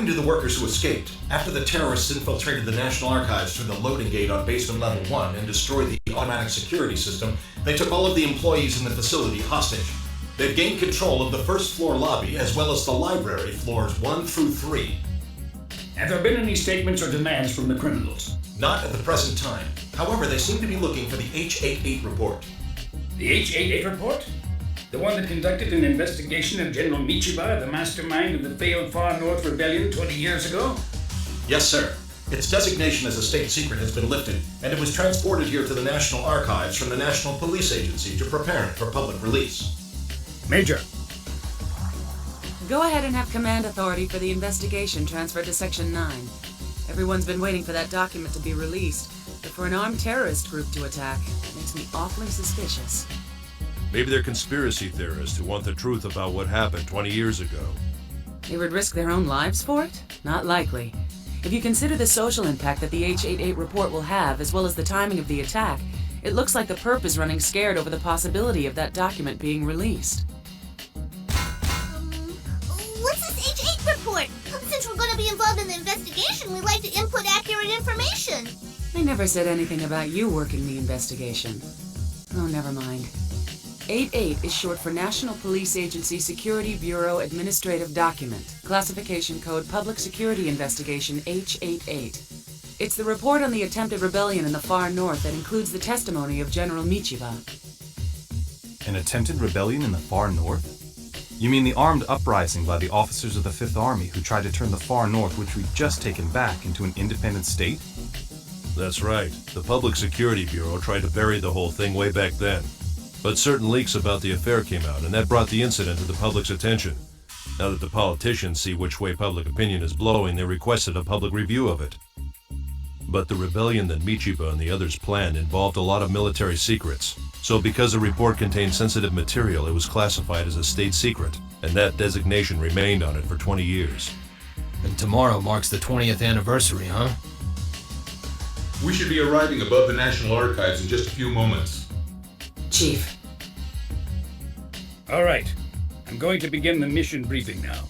According to the workers who escaped, after the terrorists infiltrated the National Archives through the loading gate on basement level 1 and destroyed the automatic security system, they took all of the employees in the facility hostage. They've gained control of the first floor lobby as well as the library floors 1 through 3. Have there been any statements or demands from the criminals? Not at the present time. However, they seem to be looking for the H-88 report. The H-88 report? The one that conducted an investigation of General Michiba, the mastermind of the failed Far North Rebellion 20 years ago? Yes, sir. Its designation as a state secret has been lifted, and it was transported here to the National Archives from the National Police Agency to prepare it for public release. Major. Go ahead and have command authority for the investigation transferred to Section 9. Everyone's been waiting for that document to be released, but for an armed terrorist group to attack, it makes me awfully suspicious. Maybe they're conspiracy theorists who want the truth about what happened 20 years ago. They would risk their own lives for it? Not likely. If you consider the social impact that the H-88 report will have, as well as the timing of the attack, it looks like the perp is running scared over the possibility of that document being released. What's this H-8 report? Since we're going to be involved in the investigation, we'd like to input accurate information. They never said anything about you working the investigation. Oh, never mind. 88 is short for National Police Agency Security Bureau Administrative Document, Classification Code Public Security Investigation H-88. It's the report on the attempted rebellion in the far north that includes the testimony of General Michiba. An attempted rebellion in the far north? You mean the armed uprising by the officers of the Fifth Army who tried to turn the far north, which we'd just taken back, into an independent state? That's right. The Public Security Bureau tried to bury the whole thing way back then. But certain leaks about the affair came out, and that brought the incident to the public's attention. Now that the politicians see which way public opinion is blowing, they requested a public review of it. But the rebellion that Michiba and the others planned involved a lot of military secrets. So because the report contained sensitive material, it was classified as a state secret, and that designation remained on it for 20 years. And tomorrow marks the 20th anniversary, huh? We should be arriving above the National Archives in just a few moments. Chief. All right. I'm going to begin the mission briefing now.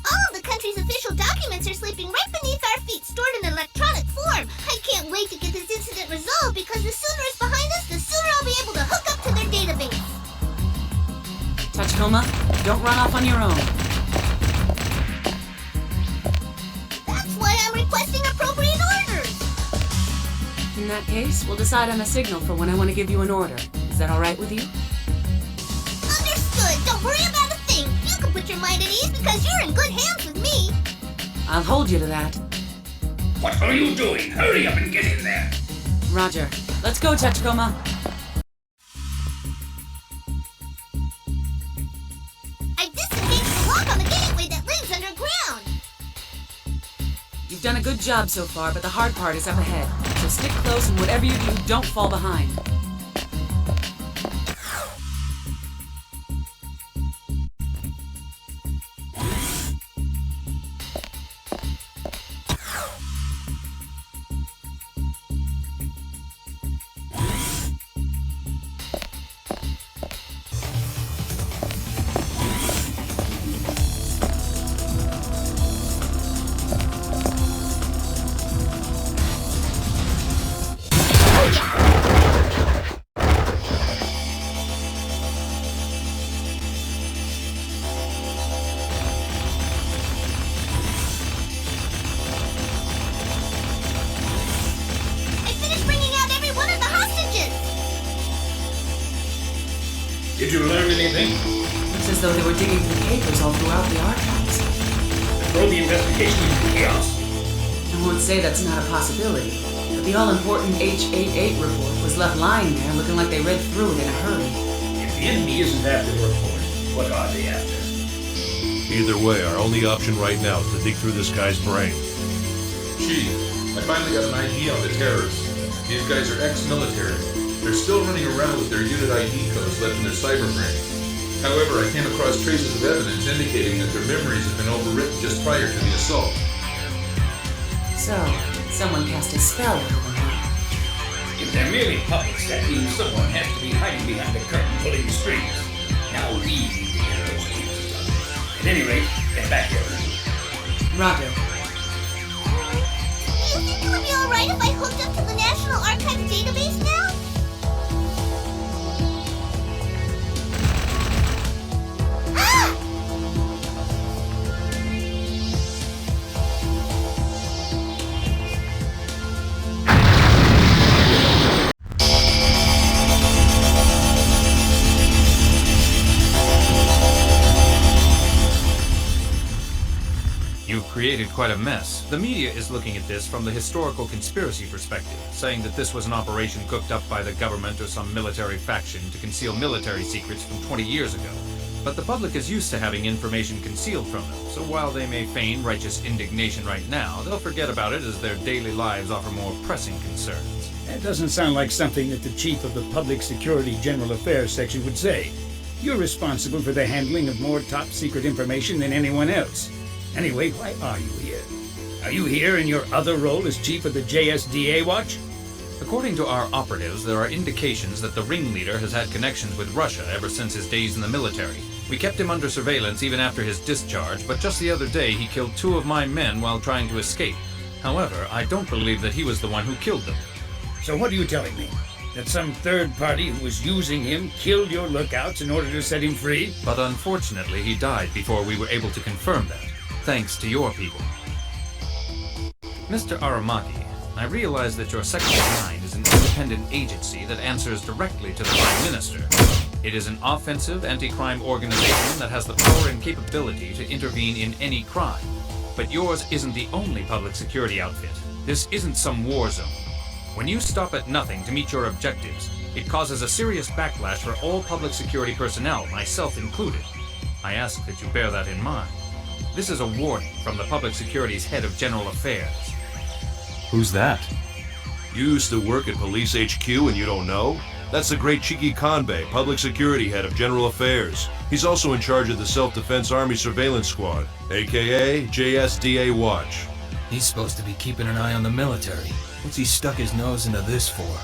All of the country's official documents are sleeping right beneath our feet, stored in electronic form. I can't wait to get this incident resolved because the sooner it's behind us, the sooner I'll be able to hook up to their database. Tachikoma, don't run off on your own. That's why I'm requesting appropriate orders. In that case, we'll decide on a signal for when I want to give you an order. Is that all right with you? Understood. Don't worry about a thing. You can put your mind at ease because you're in good hands with me. I'll hold you to that. What are you doing? Hurry up and get in there. Roger. Let's go, Tachikoma. I disengaged the lock on the gateway that leads underground. You've done a good job so far, but the hard part is up ahead. So stick close and whatever you do, don't fall behind. Did you learn anything? It's as though they were digging through papers all throughout the archives. Throw the investigation into chaos. I won't say that's not a possibility, but the all-important H-88 report was left lying there looking like they read through it in a hurry. If the enemy isn't after the report, what are they after? Either way, our only option right now is to dig through this guy's brain. Chief, I finally got an ID on the terrorists. These guys are ex-military. They're still running around with their unit ID codes left in their cyberframe. However, I came across traces of evidence indicating that their memories have been overwritten just prior to the assault. So, someone cast a spell over them, huh? If they're merely puppets, that means someone has to be hiding behind the curtain pulling the strings. Now we need to get those things done. At any rate, get back here. Roger. Do you think it would be alright if I hooked up to the National Archives database now? Ah! You've created quite a mess. The media is looking at this from the historical conspiracy perspective, saying that this was an operation cooked up by the government or some military faction to conceal military secrets from 20 years ago. But the public is used to having information concealed from them, so while they may feign righteous indignation right now, they'll forget about it as their daily lives offer more pressing concerns. That doesn't sound like something that the chief of the Public Security General Affairs section would say. You're responsible for the handling of more top-secret information than anyone else. Anyway, why are you here? Are you here in your other role as chief of the JSDA Watch? According to our operatives, there are indications that the ringleader has had connections with Russia ever since his days in the military. We kept him under surveillance even after his discharge, but just the other day he killed 2 of my men while trying to escape. However, I don't believe that he was the one who killed them. So what are you telling me? That some third party who was using him killed your lookouts in order to set him free? But unfortunately, he died before we were able to confirm that. Thanks to your people. Mr. Aramaki, I realize that your Section 9 is an independent agency that answers directly to the Prime Minister. It is an offensive anti-crime organization that has the power and capability to intervene in any crime. But yours isn't the only public security outfit. This isn't some war zone. When you stop at nothing to meet your objectives, it causes a serious backlash for all public security personnel, myself included. I ask that you bear that in mind. This is a warning from the Public Security's Head of General Affairs. Who's that? You used to work at Police HQ and you don't know? That's the great Chiki Kanbei, Public Security Head of General Affairs. He's also in charge of the Self-Defense Army Surveillance Squad, aka JSDA Watch. He's supposed to be keeping an eye on the military. What's he stuck his nose into this for?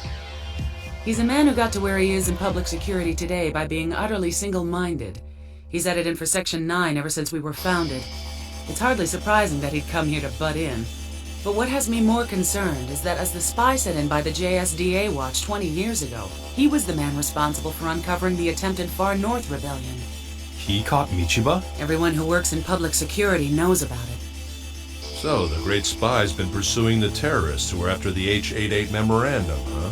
He's a man who got to where he is in public security today by being utterly single-minded. He's had it in for Section 9 ever since we were founded. It's hardly surprising that he'd come here to butt in. But what has me more concerned is that as the spy sent in by the JSDA Watch 20 years ago, he was the man responsible for uncovering the attempted Far North Rebellion. He caught Michiba? Everyone who works in public security knows about it. So, the great spy's been pursuing the terrorists who were after the H-88 memorandum, huh?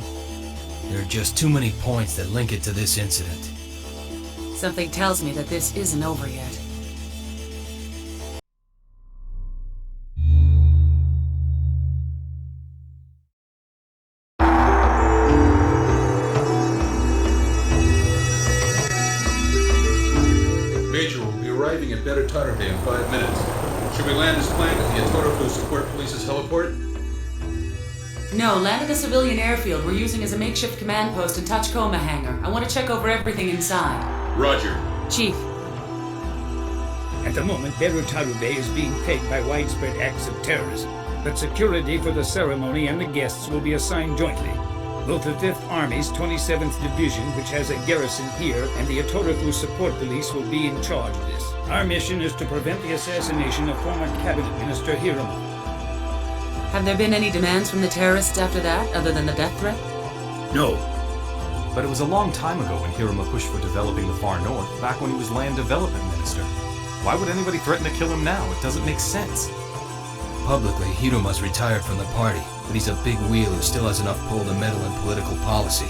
There are just too many points that link it to this incident. Something tells me that this isn't over yet. Major will be arriving at Better Tarbe in 5 minutes. Should we land as planned at the Atorofu Support Police's heliport? No, land at the civilian airfield we're using as a makeshift command post in Tachikoma hangar. I want to check over everything inside. Roger. Chief. At the moment, Beru Tarube is being pegged by widespread acts of terrorism, but security for the ceremony and the guests will be assigned jointly. Both the 5th Army's 27th Division, which has a garrison here, and the Atorofu Support Police will be in charge of this. Our mission is to prevent the assassination of former Cabinet Minister Hiromo. Have there been any demands from the terrorists after that, other than the death threat? No. But it was a long time ago when Hiroma pushed for developing the Far North, back when he was Land Development Minister. Why would anybody threaten to kill him now? It doesn't make sense. Publicly, Hiroma's retired from the party, but he's a big wheel who still has enough pull to meddle in political policy.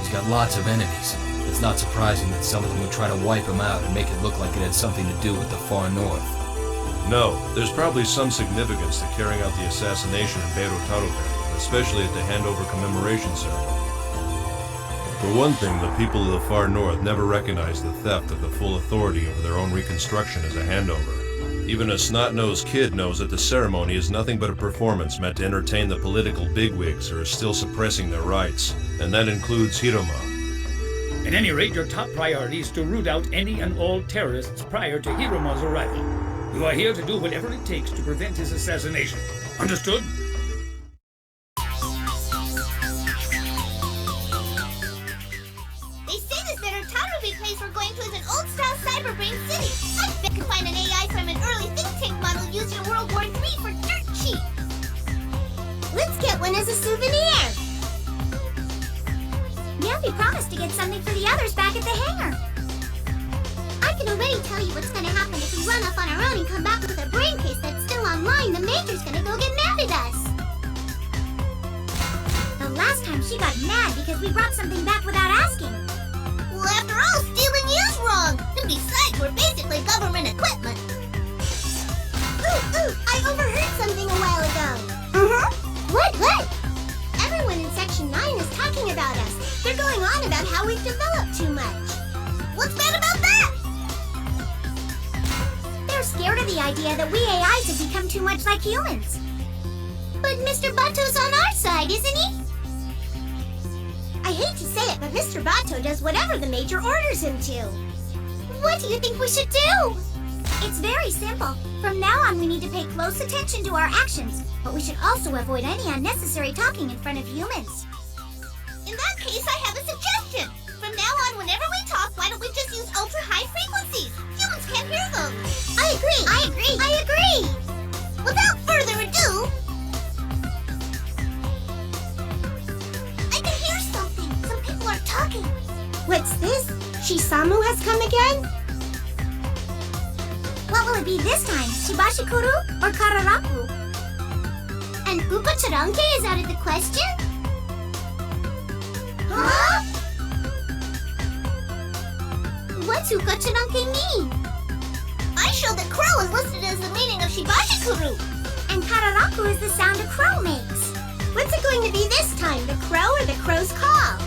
He's got lots of enemies. It's not surprising that some of them would try to wipe him out and make it look like it had something to do with the Far North. No, there's probably some significance to carrying out the assassination in Beru Tarube, especially at the handover commemoration ceremony. For one thing, the people of the Far North never recognized the theft of the full authority over their own reconstruction as a handover. Even a snot-nosed kid knows that the ceremony is nothing but a performance meant to entertain the political bigwigs who are still suppressing their rights, and that includes Hiroma. At any rate, your top priority is to root out any and all terrorists prior to Hiroma's arrival. You are here to do whatever it takes to prevent his assassination. Understood? They say this Better Tarube place we're going to is an old-style cyberbrain city. I bet I can find an AI one as a souvenir. Nappy promised to get something for the others back at the hangar. I can already tell you what's gonna happen if we run off on our own and come back with a brain case that's still online. The Major's gonna go get mad at us. The last time she got mad because we brought something back without asking. Well, after all, stealing is wrong. And besides, we're basically government equipment. Ooh, I overheard something a while ago. What? Everyone in Section 9 is talking about us. They're going on about how we've developed too much. What's bad about that? They're scared of the idea that we AIs have become too much like humans. But Mr. Bato's on our side, isn't he? I hate to say it, but Mr. Bato does whatever the Major orders him to. What do you think we should do? It's very simple. From now on, we need to pay close attention to our actions, but we should also avoid any unnecessary talking in front of humans. In that case, I have a suggestion. From now on, whenever we talk, why don't we just use ultra-high frequencies? Humans can't hear them. I agree. Without further ado... I can hear something. Some people are talking. What's this? Shisamu has come again? What will it be this time? Shibashikuru or Kararaku? And Ukacharanke is out of the question? Huh? What's Ukacharanke mean? I showed that crow is listed as the meaning of Shibashikuru. And Kararaku is the sound a crow makes. What's it going to be this time? The crow or the crow's call?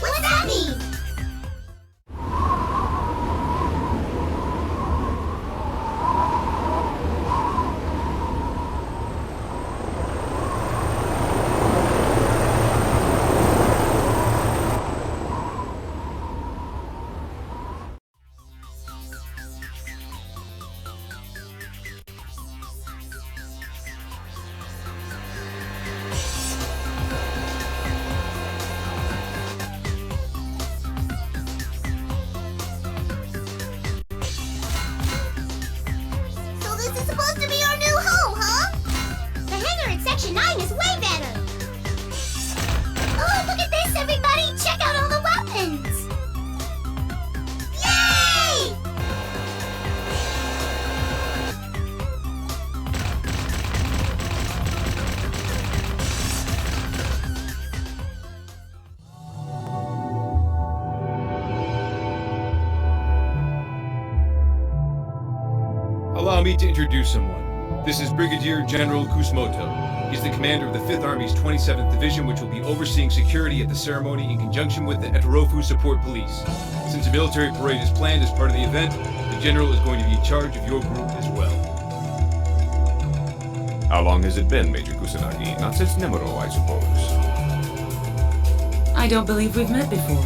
What's that mean? Allow me to introduce someone. This is Brigadier General Kusumoto. He's the commander of the 5th Army's 27th Division, which will be overseeing security at the ceremony in conjunction with the Etarofu Support Police. Since a military parade is planned as part of the event, the General is going to be in charge of your group as well. How long has it been, Major Kusanagi? Not since Nemuro, I suppose. I don't believe we've met before.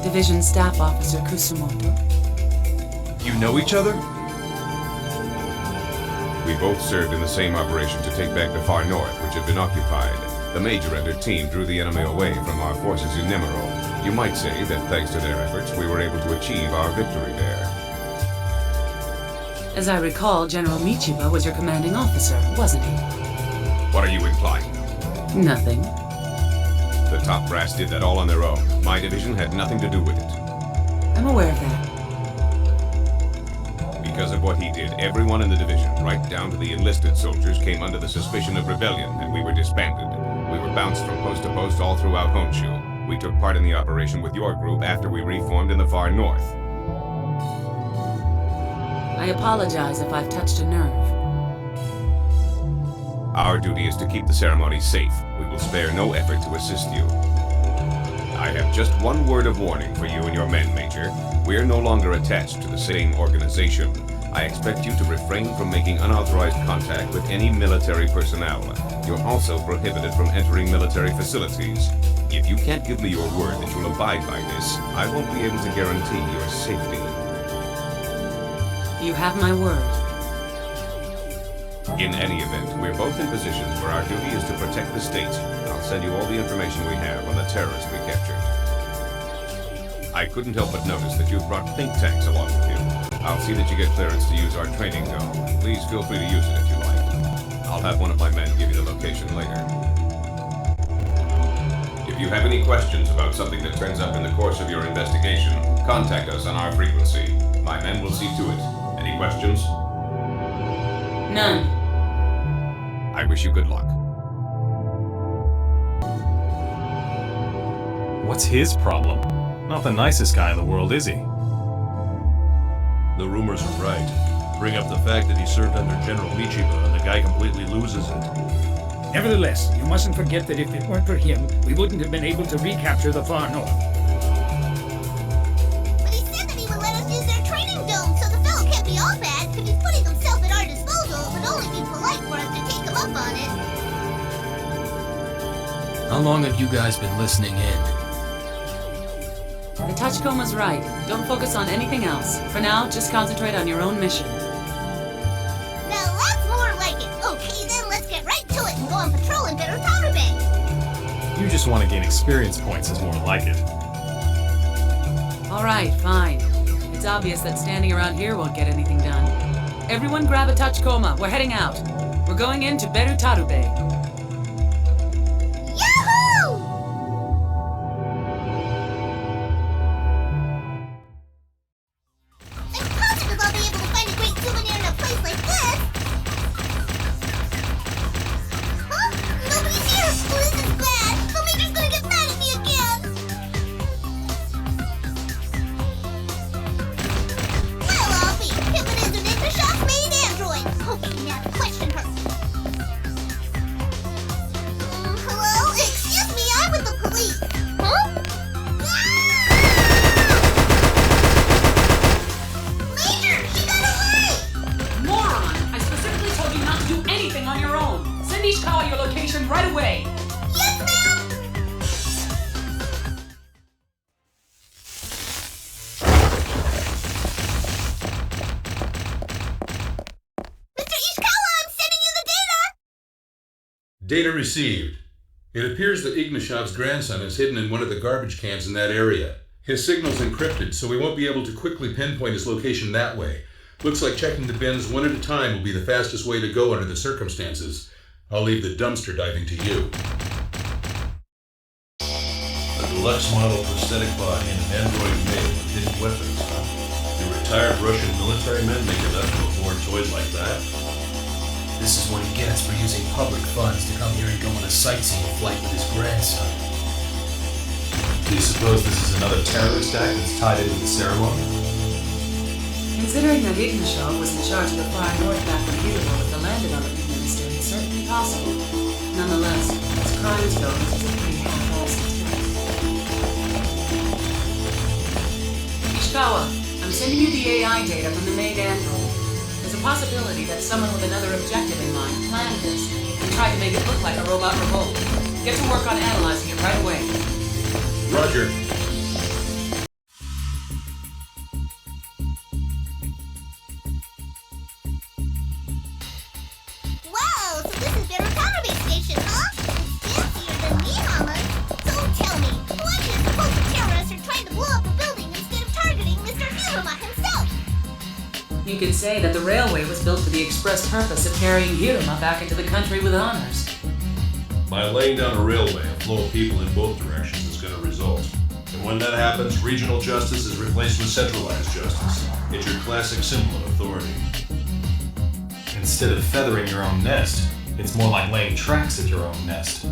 Division Staff Officer Kusumoto. You know each other? We both served in the same operation to take back the far north, which had been occupied. The Major and her team drew the enemy away from our forces in Nemuro. You might say that thanks to their efforts, we were able to achieve our victory there. As I recall, General Michiba was your commanding officer, wasn't he? What are you implying? Nothing. The top brass did that all on their own. My division had nothing to do with it. I'm aware of that. Because of what he did, everyone in the division, right down to the enlisted soldiers, came under the suspicion of rebellion, and we were disbanded. We were bounced from post to post all throughout Honshu. We took part in the operation with your group after we reformed in the far north. I apologize if I've touched a nerve. Our duty is to keep the ceremony safe. We will spare no effort to assist you. I have just one word of warning for you and your men, Major. We are no longer attached to the same organization. I expect you to refrain from making unauthorized contact with any military personnel. You're also prohibited from entering military facilities. If you can't give me your word that you'll abide by this, I won't be able to guarantee your safety. You have my word. In any event, we're both in positions where our duty is to protect the state. I'll send you all the information we have on the terrorists we captured. I couldn't help but notice that you've brought think tanks along with you. I'll see that you get clearance to use our training zone. Please feel free to use it if you like. I'll have one of my men give you the location later. If you have any questions about something that turns up in the course of your investigation, contact us on our frequency. My men will see to it. Any questions? None. I wish you good luck. What's his problem? Not the nicest guy in the world, is he? The rumors are right. Bring up the fact that he served under General Michiba and the guy completely loses it. Nevertheless, you mustn't forget that if it weren't for him, we wouldn't have been able to recapture the far north. But he said that he would let us use their training dome, so the fellow can't be all bad. If he's putting himself at our disposal, it would only be polite for us to take him up on it. How long have you guys been listening in? The Touchcoma's right. Don't focus on anything else. For now, just concentrate on your own mission. Now that's more like it. Okay, then let's get right to it and go on patrol in Berutaru Bay. You just want to gain experience points is more like it. Alright, fine. It's obvious that standing around here won't get anything done. Everyone grab a Touchcoma. We're heading out. We're going into Berutaru Bay. Yahoo! I'm positive I'll be able to find a great souvenir in a place like this. Huh? Nobody's here! Oh, this is bad! The Major's gonna get mad at me again! Well, I'll be. Pippin is an Ignishock's main android. Okay, now question her. Hello? Excuse me, I'm with the police. Huh? Major, she got away! Moron! I specifically told you not to do anything on your own. Send Ishikawa your location right away. Yes, ma'am! Mr. Ishikawa, I'm sending you the data! Data received. It appears that Ignishov's grandson is hidden in one of the garbage cans in that area. His signal's encrypted, so we won't be able to quickly pinpoint his location that way. Looks like checking the bins one at a time will be the fastest way to go under the circumstances. I'll leave the dumpster diving to you. A deluxe model prosthetic body and an android made with hidden weapons, huh? Do retired Russian military men make enough to afford toys like that? This is what he gets for using public funds to come here and go on a sightseeing flight with his grandson. Do you suppose this is another terrorist act that's tied into the ceremony? Considering that Ignishow was in charge of the far north back when Hiruma was the land development minister, it's certainly possible. Nonetheless, as crimes go, this is a pretty half-assed attempt. Ishikawa, I'm sending you the AI data from the maid android. There's a possibility that someone with another objective in mind planned this and tried to make it look like a robot revolt. Get to work on analyzing it right away. Roger. Wow, so this is Berutaru Bay Station, huh? It's fancier than me, Mama. So tell me, why do you suppose the terrorists are trying to blow up a building instead of targeting Mr. Hiruma himself? You could say that the railway was built for the express purpose of carrying Hiruma back into the country with honors. By laying down a railway, a flow of people in both directions is going to result. And when that happens, regional justice is replaced with centralized justice. It's your classic symbol of authority. Instead of feathering your own nest, it's more like laying tracks at your own nest.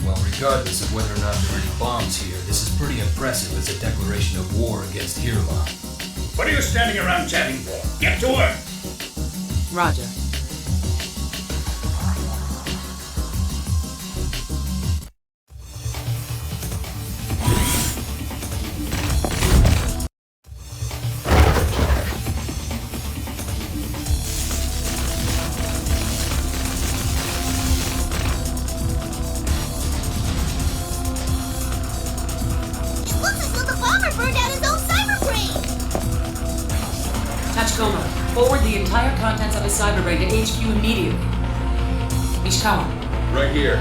Well, regardless of whether or not there are any bombs here, this is pretty impressive as a declaration of war against Hiruma. What are you standing around chatting for? Get to work! Roger. It looks as though the bomber burned out his own cyber brain! Tachikoma, forward the entire contents of his cyberbrain to HQ immediately. Ishikawa, Right here.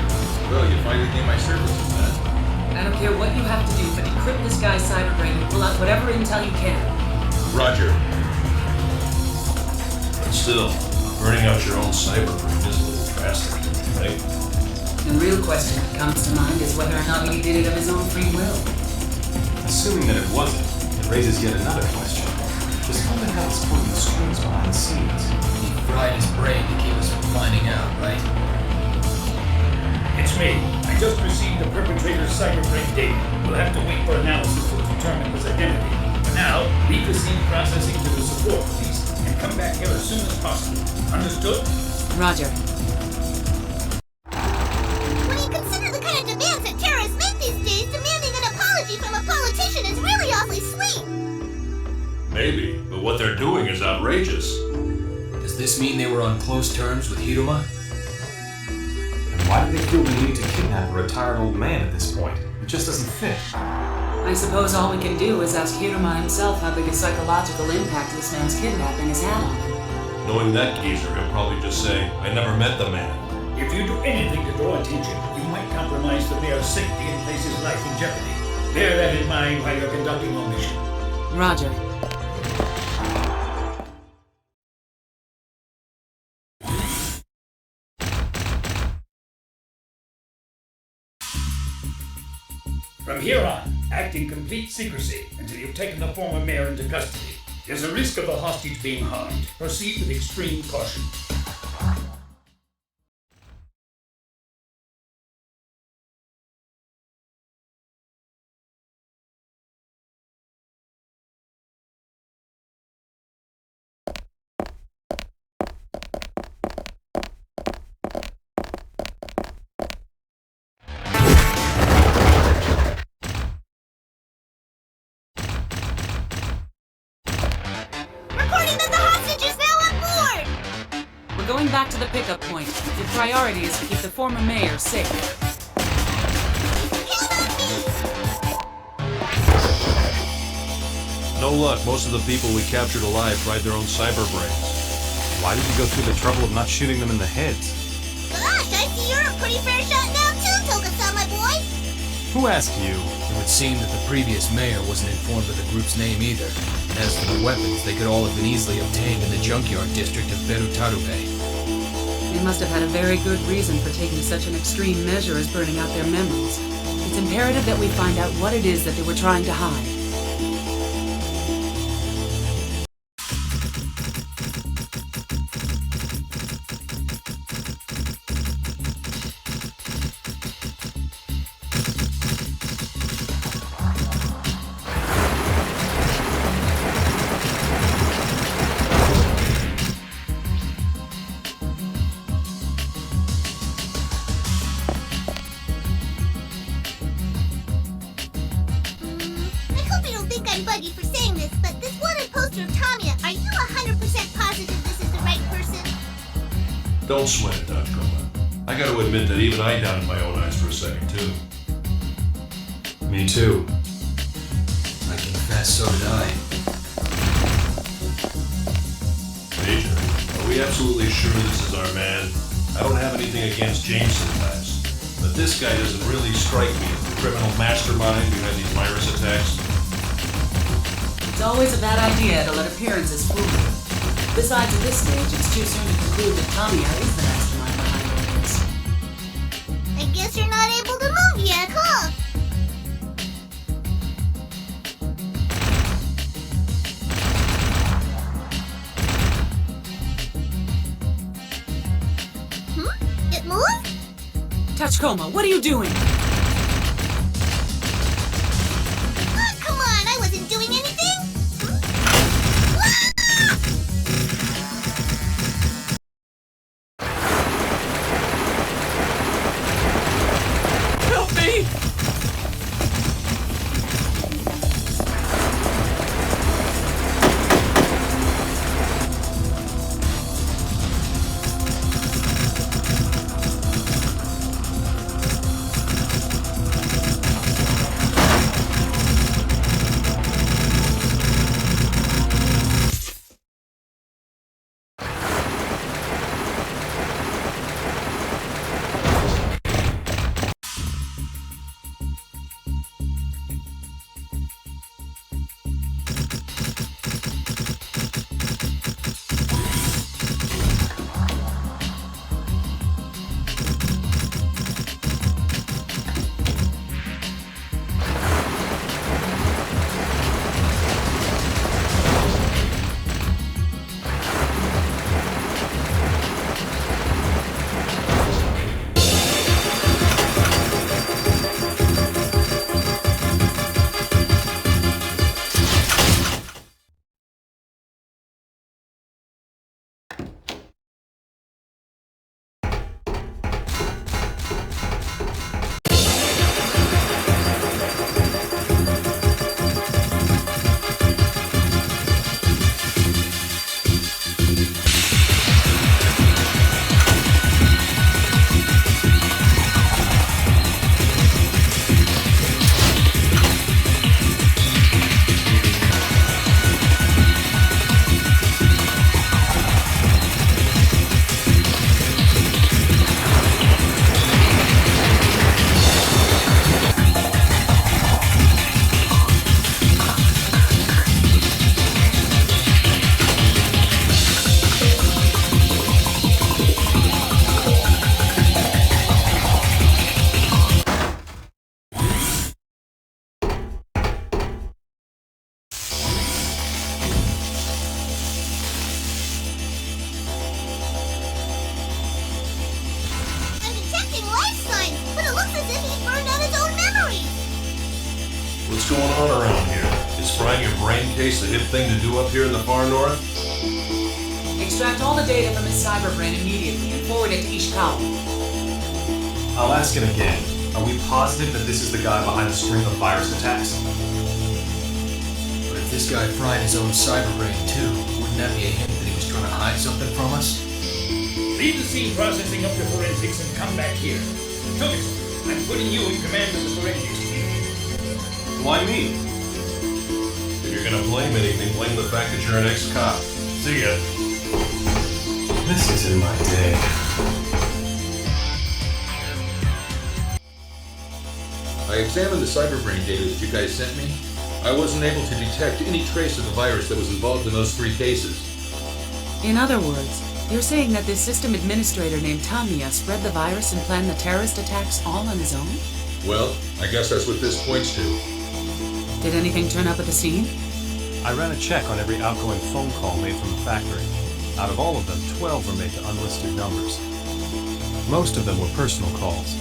Well, you finally gave my services, man. I don't care what you have to do, but decrypt this guy's cyberbrain and pull out whatever intel you can. Roger. But still, Burning out your own cyber brain is a little drastic, don't you think? The real question that comes to mind is whether or not he did it of his own free will. Assuming that it wasn't, it raises yet another question. Just how the hell is pulling the strings behind the scenes? He fried his brain to keep us from finding out, right? It's me. I just received the perpetrator's cyberbrain data. We'll have to wait for analysis to determine his identity. For now, we proceed processing to the support police and come back here as soon as possible. Understood? Roger. When you consider the kind of demands that terrorists make these days, demanding an apology from a politician is really awfully sweet. Maybe, but what they're doing is outrageous. Does this mean they were on close terms with Hiruma? And why do they feel the need to kidnap a retired old man at this point? It just doesn't fit. I suppose all we can do is ask Hiruma himself how big a psychological impact this man's kidnapping has had on him. Knowing that geezer, he'll probably just say, I never met the man. If you do anything to draw attention, you might compromise the mayor's safety and place his life in jeopardy. Bear that in mind while you're conducting your mission. Roger. From here on, act in complete secrecy until you've taken the former mayor into custody. There's a risk of the hostage being harmed. Proceed with extreme caution. Going back to the pickup point. Your priority is to keep the former mayor safe. No luck. Most of the people we captured alive fried their own cyber brains. Why did you go through the trouble of not shooting them in the heads? Gosh, I see you're a pretty fair shot now too, Toga-sama boy. Who asked you? It would seem that the previous mayor wasn't informed of the group's name either. As for the weapons, they could all have been easily obtained in the junkyard district of Berutarube. They must have had a very good reason for taking such an extreme measure as burning out their memories. It's imperative that we find out what it is that they were trying to hide. I'm buggy for saying this, but this wanted poster of Tamiya, are you 100% positive this is the right person? Don't sweat it, Dachkoma. I gotta admit that even I doubted my own eyes for a second, too. Me too. I confess, so did I. Major, are we absolutely sure this is our man? I don't have anything against Jameson class, but this guy doesn't really strike me as the criminal mastermind behind these virus attacks. It's always a bad idea to let appearances fool you. Besides, at this stage, it's too soon to conclude that Tamiya is the mastermind behind all this. I guess you're not able to move yet, huh? It moved? Tachkoma, what are you doing? Oh, come on, I wasn't doing anything. Help me! signs, but it looks as if he's burned out his own memories. What's going on around here? Is frying your brain case the hip thing to do up here in the far north? Extract all the data from his cyberbrain immediately and forward it to Ishikawa. I'll ask it again. Are we positive that this is the guy behind a string of virus attacks? But if this guy fried his own cyberbrain too, wouldn't that be a hint that he was trying to hide something from us? Leave the scene processing up to forensics and come back here. Togus, I'm putting you in command of the forensics team. Why me? If you're gonna blame anything, blame the fact that you're an ex-cop. See ya. This isn't my day. I examined the cyberbrain data that you guys sent me. I wasn't able to detect any trace of the virus that was involved in those 3 cases. In other words, you're saying that this system administrator named Tamiya spread the virus and planned the terrorist attacks all on his own? Well, I guess that's what this points to. Did anything turn up at the scene? I ran a check on every outgoing phone call made from the factory. Out of all of them, 12 were made to unlisted numbers. Most of them were personal calls,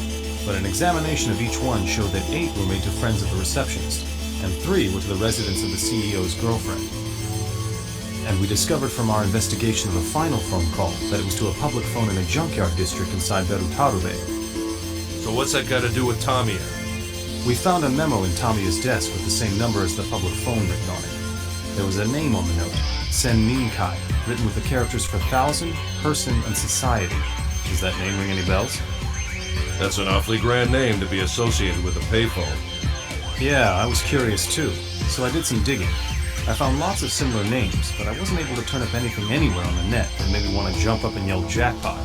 but an examination of each one showed that 8 were made to friends of the receptionist, and 3 were to the residence of the CEO's girlfriend. And we discovered from our investigation of the final phone call that it was to a public phone in a junkyard district inside Berutarube. So what's that got to do with Tamiya? We found a memo in Tamiya's desk with the same number as the public phone written on it. There was a name on the note, Sen Ninkai, written with the characters for thousand, person, and society. Does that name ring any bells? That's an awfully grand name to be associated with a payphone. Yeah, I was curious too, so I did some digging. I found lots of similar names, but I wasn't able to turn up anything anywhere on the net that made me want to jump up and yell jackpot.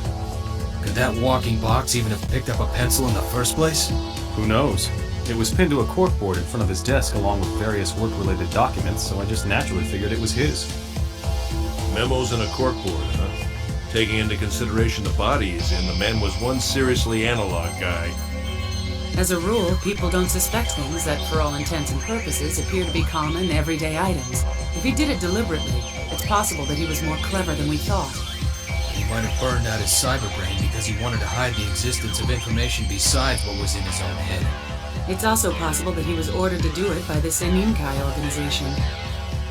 Could that walking box even have picked up a pencil in the first place? Who knows? It was pinned to a corkboard in front of his desk along with various work-related documents, so I just naturally figured it was his. Memos in a corkboard, huh? Taking into consideration the body he's in, the man was one seriously analog guy. As a rule, people don't suspect things that, for all intents and purposes, appear to be common, everyday items. If he did it deliberately, it's possible that he was more clever than we thought. He might have burned out his cyberbrain because he wanted to hide the existence of information besides what was in his own head. It's also possible that he was ordered to do it by the Seninkai organization.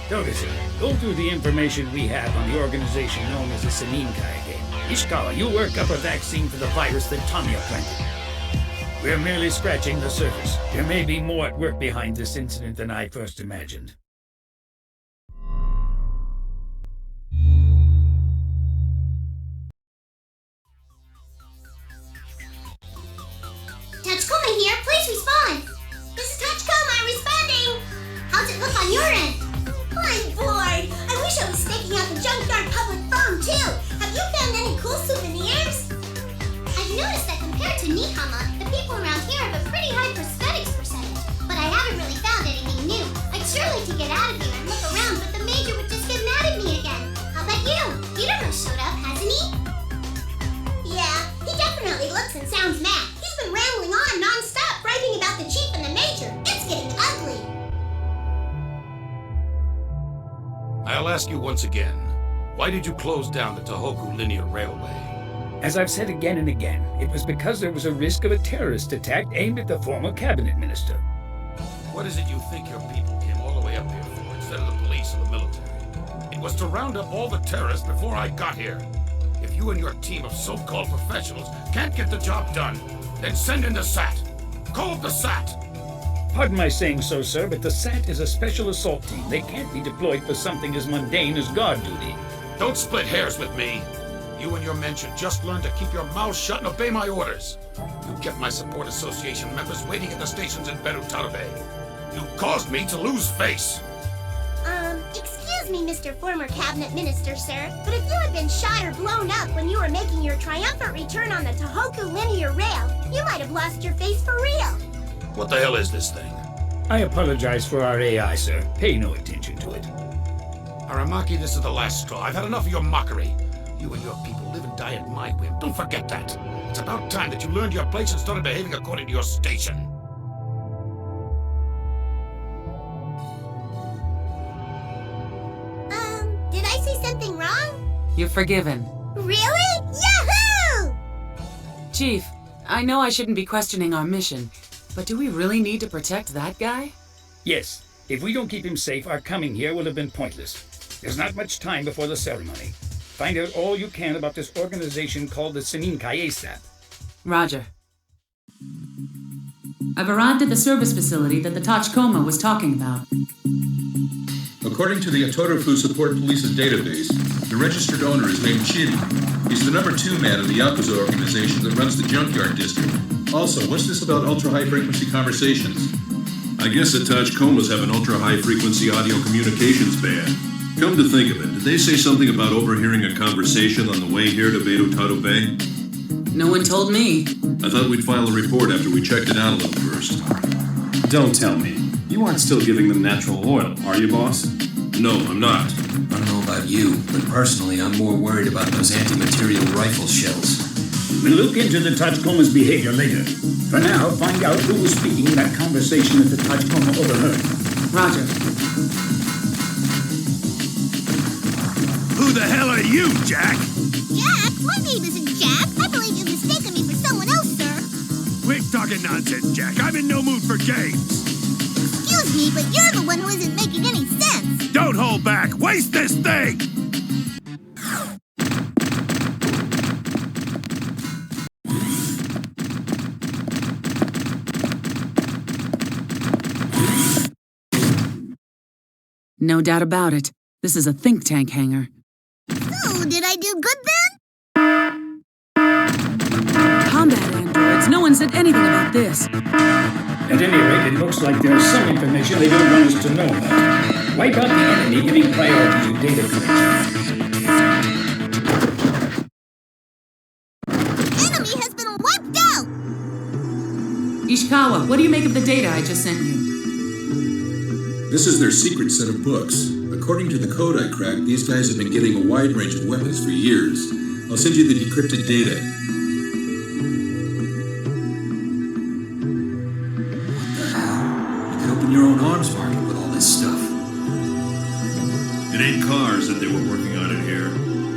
Togus, go through the information we have on the organization known as the Seninkai again. Ishikawa, you work up a vaccine for the virus that Tamiya planted. We're merely scratching the surface. There may be more at work behind this incident than I first imagined. Tachikoma here, please respond. This is Tachikoma responding. How's it look on your end? I'm bored. I wish I was staking out the junkyard public phone too. Have you found any cool souvenirs? I've noticed that compared to Nihama, the people around here have a pretty high prosthetics percentage, but I haven't really found anything new. I'd sure like to get out of here and look around, but the Major would just get mad at me again. How about you? Peter showed up, hasn't he? Yeah, he definitely looks and sounds mad. He's been rambling on non-stop, bragging about the Chief and the Major. It's getting ugly. I'll ask you once again, why did you close down the Tohoku Linear Railway? As I've said again and again, it was because there was a risk of a terrorist attack aimed at the former cabinet minister. What is it you think your people came all the way up here for instead of the police or the military? It was to round up all the terrorists before I got here. If you and your team of so-called professionals can't get the job done, then send in the SAT. Call up the SAT. Pardon my saying so, sir, but the SAT is a special assault team. They can't be deployed for something as mundane as guard duty. Don't split hairs with me. You and your men should just learn to keep your mouths shut and obey my orders. You kept my support association members waiting at the stations in Berutarube. You caused me to lose face. Excuse me, Mr. Former Cabinet Minister, sir, but if you had been shot or blown up when you were making your triumphant return on the Tohoku Linear Rail, you might have lost your face for real. What the hell is this thing? I apologize for our AI, sir. Pay no attention to it. Aramaki, this is the last straw. I've had enough of your mockery. You and your people live and die at my whim. Don't forget that. It's about time that you learned your place and started behaving according to your station. Did I say something wrong? You're forgiven. Really? Yahoo! Chief, I know I shouldn't be questioning our mission, but do we really need to protect that guy? Yes. If we don't keep him safe, our coming here will have been pointless. There's not much time before the ceremony. Find out all you can about this organization called the Seninkai ASAP. Roger. I've arrived at the service facility that the Tachikoma was talking about. According to the Atorofu Support Police's database, the registered owner is named Chiri. He's the number 2 man of the Yakuza organization that runs the Junkyard District. Also, what's this about ultra-high-frequency conversations? I guess the Tachikomas have an ultra-high-frequency audio communications band. Come to think of it, did they say something about overhearing a conversation on the way here to Beirutaro Bay? No one told me. I thought we'd file a report after we checked it out a little first. Don't tell me. You aren't still giving them natural oil, are you, boss? No, I'm not. I don't know about you, but personally, I'm more worried about those anti-material rifle shells. We'll look into the Tachikoma's behavior later. For now, find out who was speaking in that conversation that the Tachikoma overheard. Roger. Who the hell are you, Jack? Jack? My name isn't Jack. I believe you've mistaken me for someone else, sir. Quit talking nonsense, Jack. I'm in no mood for games. Excuse me, but you're the one who isn't making any sense. Don't hold back. Waste this thing! No doubt about it. This is a think tank hangar. So, did I do good then? Combat androids. No one said anything about this. At any rate, it looks like there's some information they don't want us to know about. Wipe out the enemy, giving priority to data collection. Enemy has been wiped out! Ishikawa, what do you make of the data I just sent you? This is their secret set of books. According to the code I cracked, these guys have been getting a wide range of weapons for years. I'll send you the decrypted data. You could open your own arms market with all this stuff. It ain't cars that they were working on in here.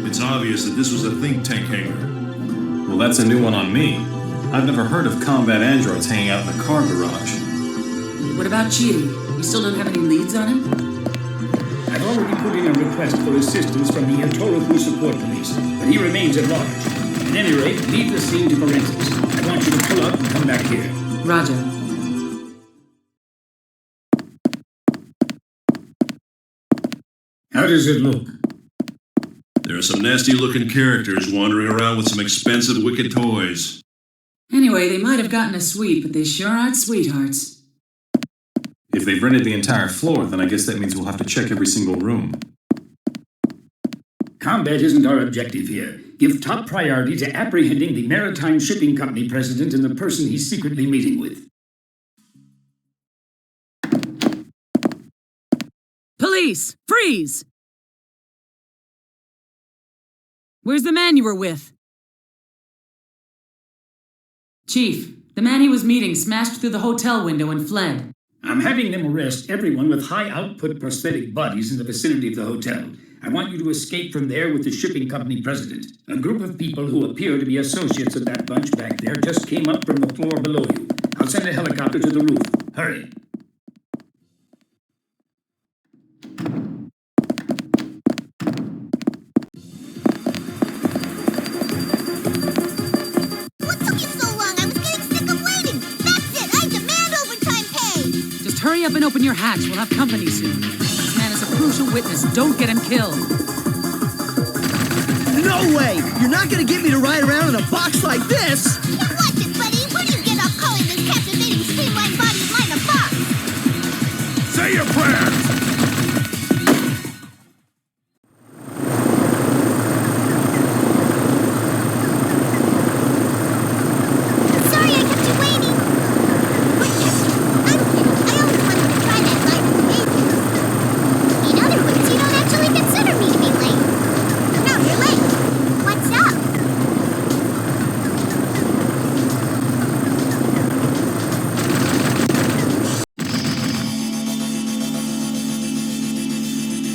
It's obvious that this was a think tank hangar. Well, that's a new one on me. I've never heard of combat androids hanging out in a car garage. What about Chiri? You still don't have any leads on him? I've already put in a request for assistance from the Atorofu Support Police, but he remains at large. At any rate, leave the scene to forensics. I want you to pull up and come back here. Roger. How does it look? There are some nasty-looking characters wandering around with some expensive, wicked toys. Anyway, they might have gotten a suite, but they sure aren't sweethearts. If they've rented the entire floor, then I guess that means we'll have to check every single room. Combat isn't our objective here. Give top priority to apprehending the Maritime Shipping Company president and the person he's secretly meeting with. Police! Freeze! Where's the man you were with? Chief, the man he was meeting smashed through the hotel window and fled. I'm having them arrest everyone with high-output prosthetic bodies in the vicinity of the hotel. I want you to escape from there with the shipping company president. A group of people who appear to be associates of that bunch back there just came up from the floor below you. I'll send a helicopter to the roof. Hurry. What took you so long? I was getting sick of waiting. That's it. I demand overtime pay. Just hurry up and open your hatch. We'll have company soon. This man is a crucial witness. Don't get him killed. No way! You're not gonna get me to ride around in a box like this! Now watch it, buddy. Where do you get off calling this captivating streamlined body of mine a box? Say your prayers! Sorry I kept you waiting. But yes, I'm kidding. I always wanted to try that line with ages. In other words, you don't actually consider me to be late. No, you're late. What's up?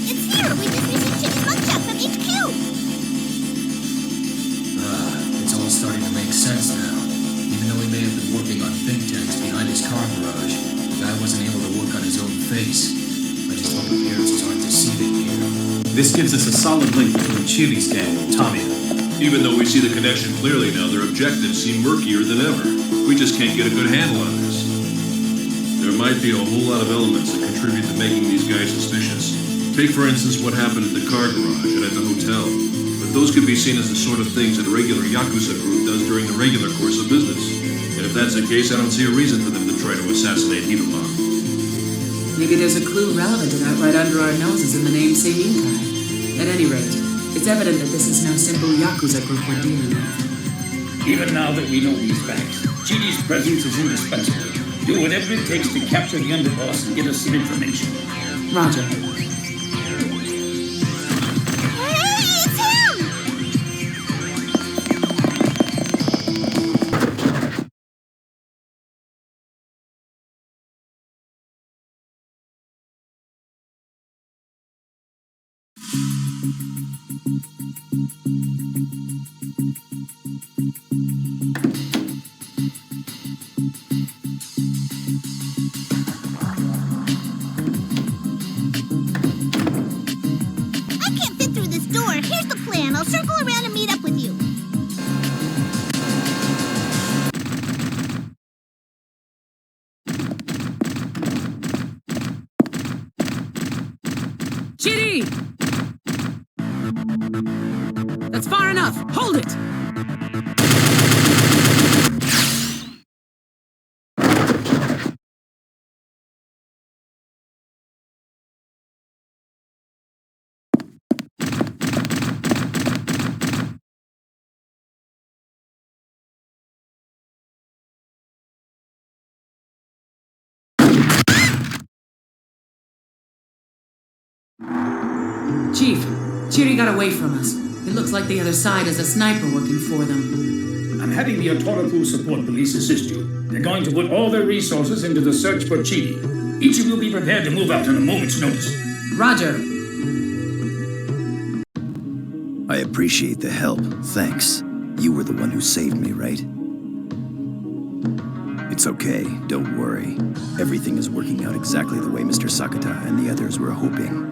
It's here. We just received Chip's mugshot from HQ. It's all starting to make sense now. Even know he may have been working on think tanks behind his car garage. The guy wasn't able to work on his own face. I just hope appearances aren't deceiving here. This gives us a solid link between Chiri's gang and Tommy. Even though we see the connection clearly now, their objectives seem murkier than ever. We just can't get a good handle on this. There might be a whole lot of elements that contribute to making these guys suspicious. Take, for instance, what happened at the car garage and at the hotel. But those could be seen as the sort of things that a regular Yakuza group does during the regular course of business. And if that's the case, I don't see a reason for them to try to assassinate Hiruma. Maybe there's a clue relevant to that right under our noses in the name Seininkai. At any rate, it's evident that this is no simple Yakuza group we're dealing with. Even now that we know these facts, Chiri's presence is indispensable. Do whatever it takes to capture the underboss and get us some information. Roger. I'll circle around and meet up with you. Chiri! That's far enough. Hold it! Chief, Chiri got away from us. It looks like the other side has a sniper working for them. I'm having the Otoroku Support Police assist you. They're going to put all their resources into the search for Chiri. Each of you be prepared to move out on a moment's notice. Roger. I appreciate the help. Thanks. You were the one who saved me, right? It's okay. Don't worry. Everything is working out exactly the way Mr. Sakata and the others were hoping.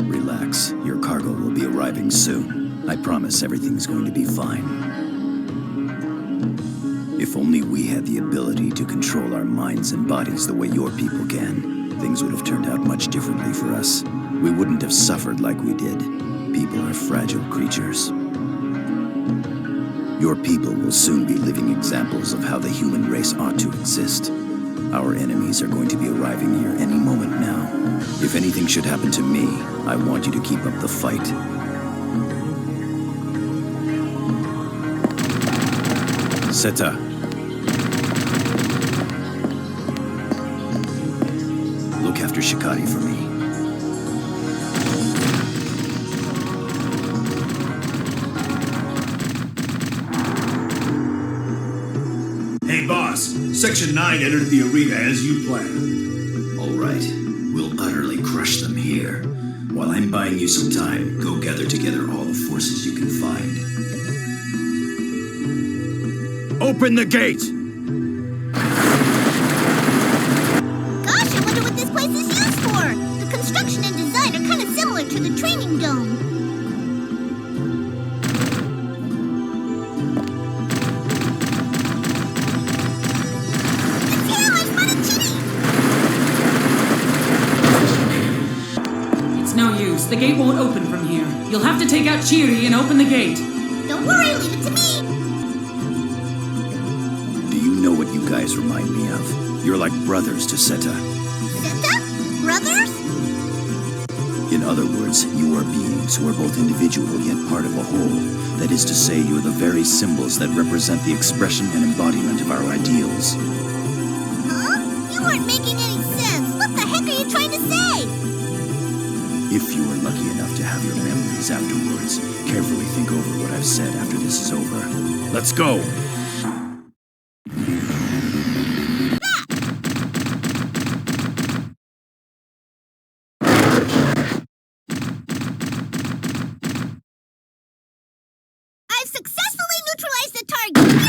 Relax. Your cargo will be arriving soon. I promise everything's going to be fine. If only we had the ability to control our minds and bodies the way your people can, things would have turned out much differently for us. We wouldn't have suffered like we did. People are fragile creatures. Your people will soon be living examples of how the human race ought to exist. Our enemies are going to be arriving here any moment now. If anything should happen to me, I want you to keep up the fight. Seta. Look after Shikari for me. Hey boss, Section 9 entered the arena as you planned. All right, we'll utterly crush them here. While I'm buying you some time, go gather together all the forces you can find. Open the gate! Gosh, I wonder what this place is used for. The construction and design are kind of similar to the training dome. The gate won't open from here. You'll have to take out Chiri and open the gate. Don't worry, leave it to me. Do you know what you guys remind me of? You're like brothers to Seta. Seta? Brothers? In other words, you are beings who are both individual yet part of a whole. That is to say, you're the very symbols that represent the expression and embodiment of our ideals. Huh? You aren't making any sense. What the heck are you trying to say? If you are lucky enough to have your memories afterwards, carefully think over what I've said after this is over. Let's go! I've successfully neutralized the target!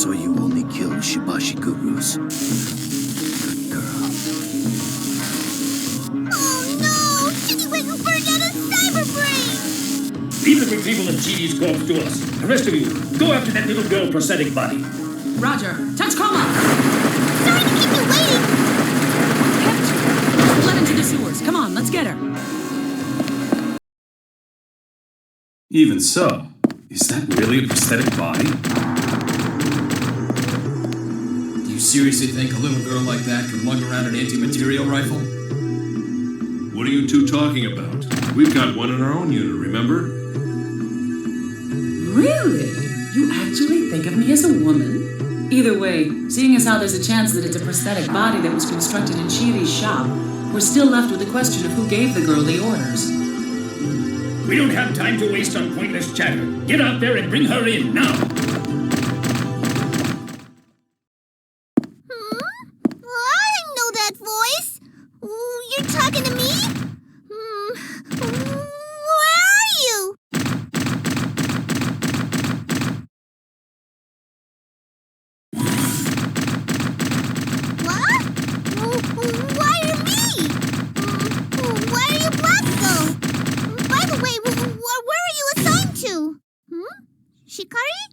saw you only kill Shibashi gurus. Good girl. Oh no! Chidi went and burned out his cyber brain! Leave the retrieval of Chidi's corpse to us. The rest of you, go after that little girl prosthetic body. Roger. Touch coma! Sorry to keep you waiting! Let into the sewers. Come on, let's get her. Even so, is that really a prosthetic body? Do you seriously think a little girl like that can lug around an anti-material rifle? What are you two talking about? We've got one in our own unit, remember? Really? You actually think of me as a woman? Either way, seeing as how there's a chance that it's a prosthetic body that was constructed in Shiri's shop, we're still left with the question of who gave the girl the orders. We don't have time to waste on pointless chatter. Get out there and bring her in, now! Well, I didn't know that voice. You're talking to me? Where are you? What? Why are me? Why are you black, though? By the way, where are you assigned to? Shikari?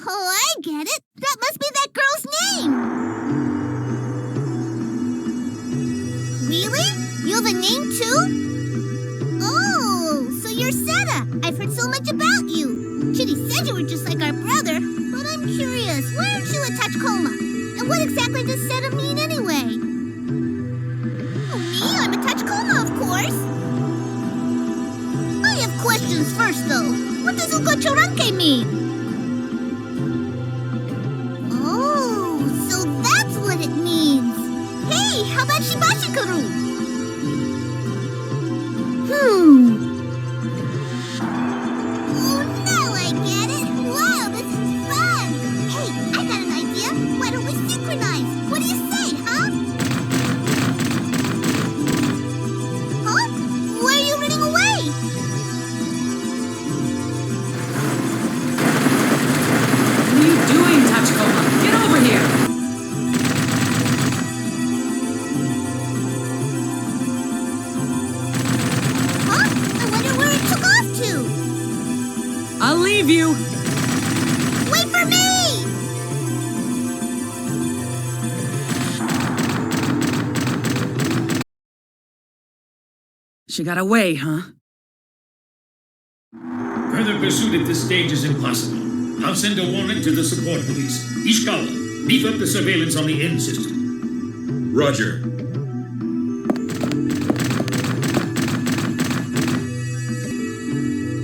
Oh, I get it. That must be that girl's name. Really? You have a name, too? Oh, so you're Seta. I've heard so much about you. Chidi said you were just like our brother, but I'm curious. Why aren't you a Tachikoma? And what exactly does Seta mean anyway? Oh, me? I'm a Tachikoma, of course. I have questions first, though. What does Ugochoranke mean? Oh, so that's what it means. Hey, how about Shibashikuru? Oh, now I get it. Wow, this is fun. Hey, I got an idea. Why don't we synchronize? What do you say, huh? Huh? Why are you running away? What are you doing, Tachikoma? Get over here! I'll leave you! Wait for me! She got away, huh? Further pursuit at this stage is impossible. I'll send a warrant to the support police. Ishikawa, beef up the surveillance on the N system. Roger.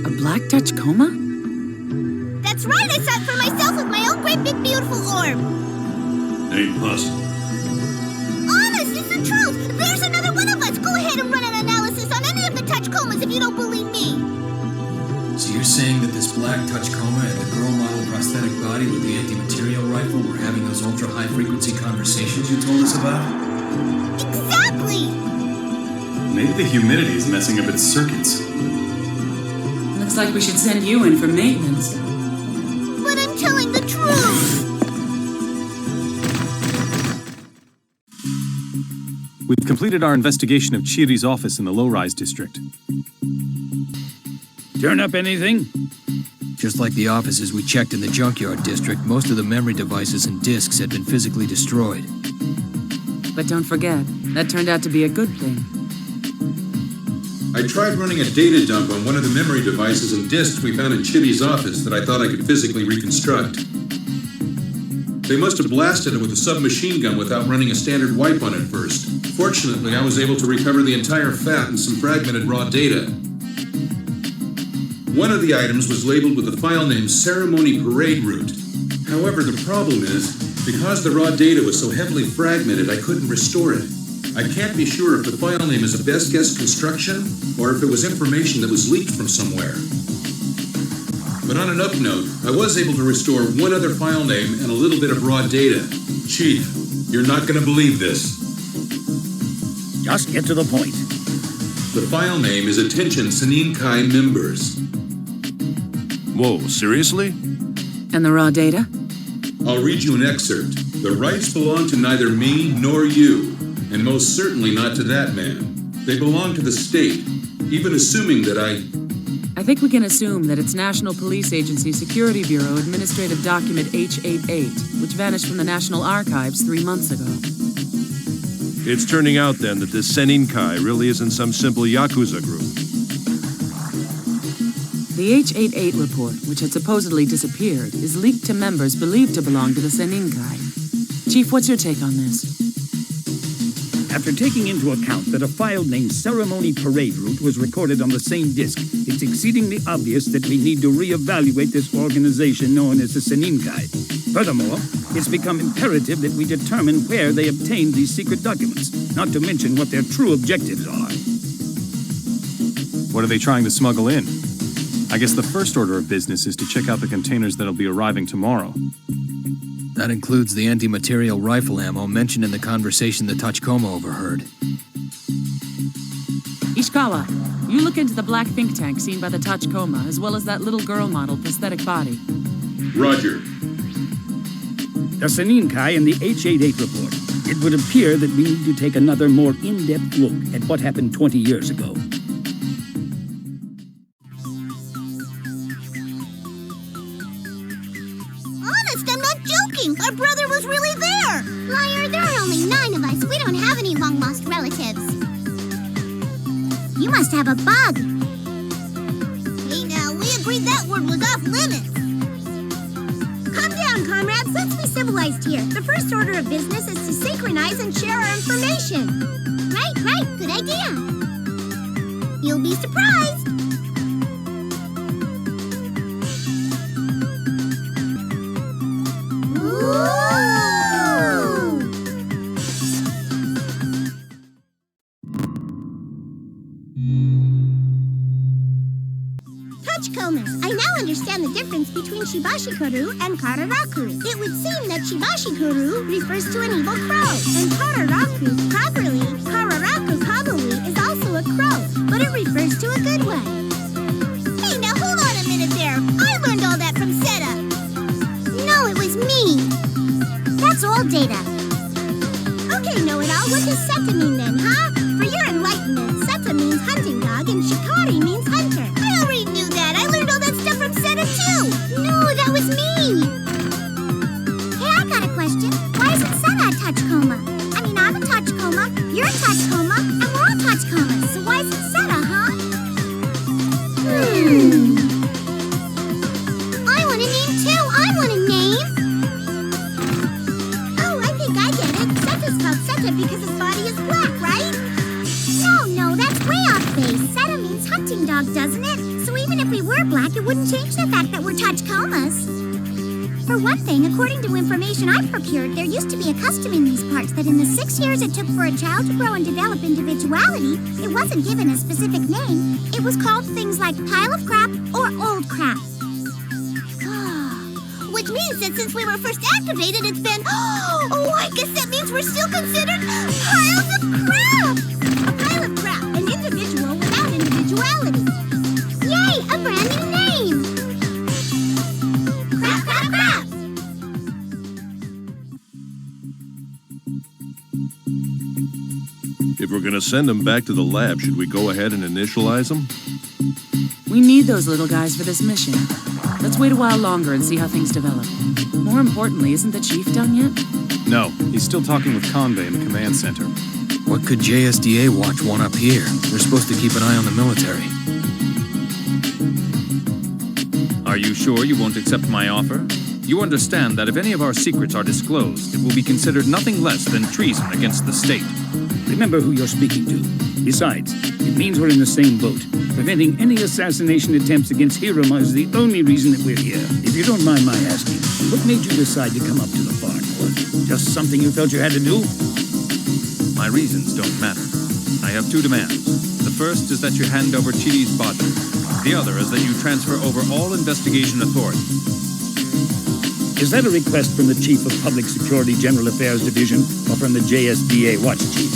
A black Tachikoma? That's right, I saw it for myself with my own great big beautiful orb. Ain't possible. Honest, it's the truth. There's another one of us. Go ahead and run an analysis on any of the Tachikomas if you don't believe me. So you're saying that this black Tachikoma and the girl model prosthetic body with the anti-material rifle were having those ultra-high frequency conversations you told us about? Exactly! Maybe the humidity is messing up its circuits. Looks like we should send you in for maintenance. But I'm telling the truth! We've completed our investigation of Chiri's office in the low-rise district. Turn up anything? Just like the offices we checked in the junkyard district, most of the memory devices and disks had been physically destroyed. But don't forget, that turned out to be a good thing. I tried running a data dump on one of the memory devices and disks we found in Chibi's office that I thought I could physically reconstruct. They must have blasted it with a submachine gun without running a standard wipe on it first. Fortunately, I was able to recover the entire FAT and some fragmented raw data. One of the items was labeled with the file name Ceremony Parade Route. However, the problem is, because the raw data was so heavily fragmented, I couldn't restore it. I can't be sure if the file name is a best guess construction, or if it was information that was leaked from somewhere. But on an up note, I was able to restore one other file name and a little bit of raw data. Chief, you're not going to believe this. Just get to the point. The file name is Attention Seninkai Members. Whoa, seriously? And the raw data? I'll read you an excerpt. The rights belong to neither me nor you, and most certainly not to that man. They belong to the state, even assuming that I think we can assume that it's National Police Agency Security Bureau Administrative Document H88, which vanished from the National Archives 3 months ago. It's turning out then that this Seninkai really isn't some simple Yakuza group. The H88 report, which had supposedly disappeared, is leaked to members believed to belong to the Seninkai. Chief, what's your take on this? After taking into account that a file named Ceremony Parade Route was recorded on the same disk, it's exceedingly obvious that we need to reevaluate this organization known as the Seninkai. Furthermore, it's become imperative that we determine where they obtained these secret documents, not to mention what their true objectives are. What are they trying to smuggle in? I guess the first order of business is to check out the containers that'll be arriving tomorrow. That includes the anti-material rifle ammo mentioned in the conversation that Tachikoma overheard. Ishikawa, you look into the black think tank seen by the Tachikoma, as well as that little girl model prosthetic body. Roger. The Seninkai and the H88 report. It would appear that we need to take another, more in-depth look at what happened 20 years ago. Honest, I'm not joking. Our brother was really there. Liar, there are only 9 of us. We don't have any long-lost relatives. You must have a bug. Hey, now, we agreed that word was off limits. Calm down, comrades. Let's be civilized here. The first order of business is to synchronize and share our information. Right. Good idea. You'll be surprised. Tachikomas, I now understand the difference between Shibashikuru and Kararaku. It would seem that Shibashikuru refers to an evil crow, and Kararaku probably is also a crow, but it refers to a good one. Hey, now hold on a minute there. I learned all that from Seta. No, it was me. That's old data. Okay, know-it-all, what does Seta mean then, huh? For your enlightenment, Seta means hunting dog and Shikari means hunter. I already knew that. I learned all that stuff from Seta too. No, that was me. Hey, I got a question. Why isn't Seta a Tachikoma? I mean, I'm a Tachikoma, you're a Tachikoma, and we're all Tachikomas. So why isn't Seta, huh? I want a name too. I want a name. Oh, I think I get it. Seta's called Seta because his body is black, right? No, that's way off base. Seta means hunting dog, doesn't it? So even if we were black, it wouldn't change the fact that we're Tachikomas. For one thing, according to information I procured, there used to be a custom in these parts that in the 6 years it took for a child to grow and develop individuality, it wasn't given a specific name. It was called things like pile of crap or old crap. Which means that since we were first activated, it's been... Oh, I guess that means we're still considered piles of crap! A pile of crap, an individual without individuality. Yay, a brand new name! Crap! If we're gonna send them back to the lab, should we go ahead and initialize them? We need those little guys for this mission. Let's wait a while longer and see how things develop. More importantly, isn't the chief done yet? No, he's still talking with Convey in the command center. What could JSDA watch one up here? They're supposed to keep an eye on the military. Are you sure you won't accept my offer? You understand that if any of our secrets are disclosed, it will be considered nothing less than treason against the state. Remember who you're speaking to. Besides, it means we're in the same boat. Preventing any assassination attempts against Hiroma is the only reason that we're here. If you don't mind my asking, what made you decide to come up to the far north? Just something you felt you had to do? My reasons don't matter. I have 2 demands. The first is that you hand over Chidi's body. The other is that you transfer over all investigation authority. Is that a request from the Chief of Public Security General Affairs Division or from the JSDA Watch Chief?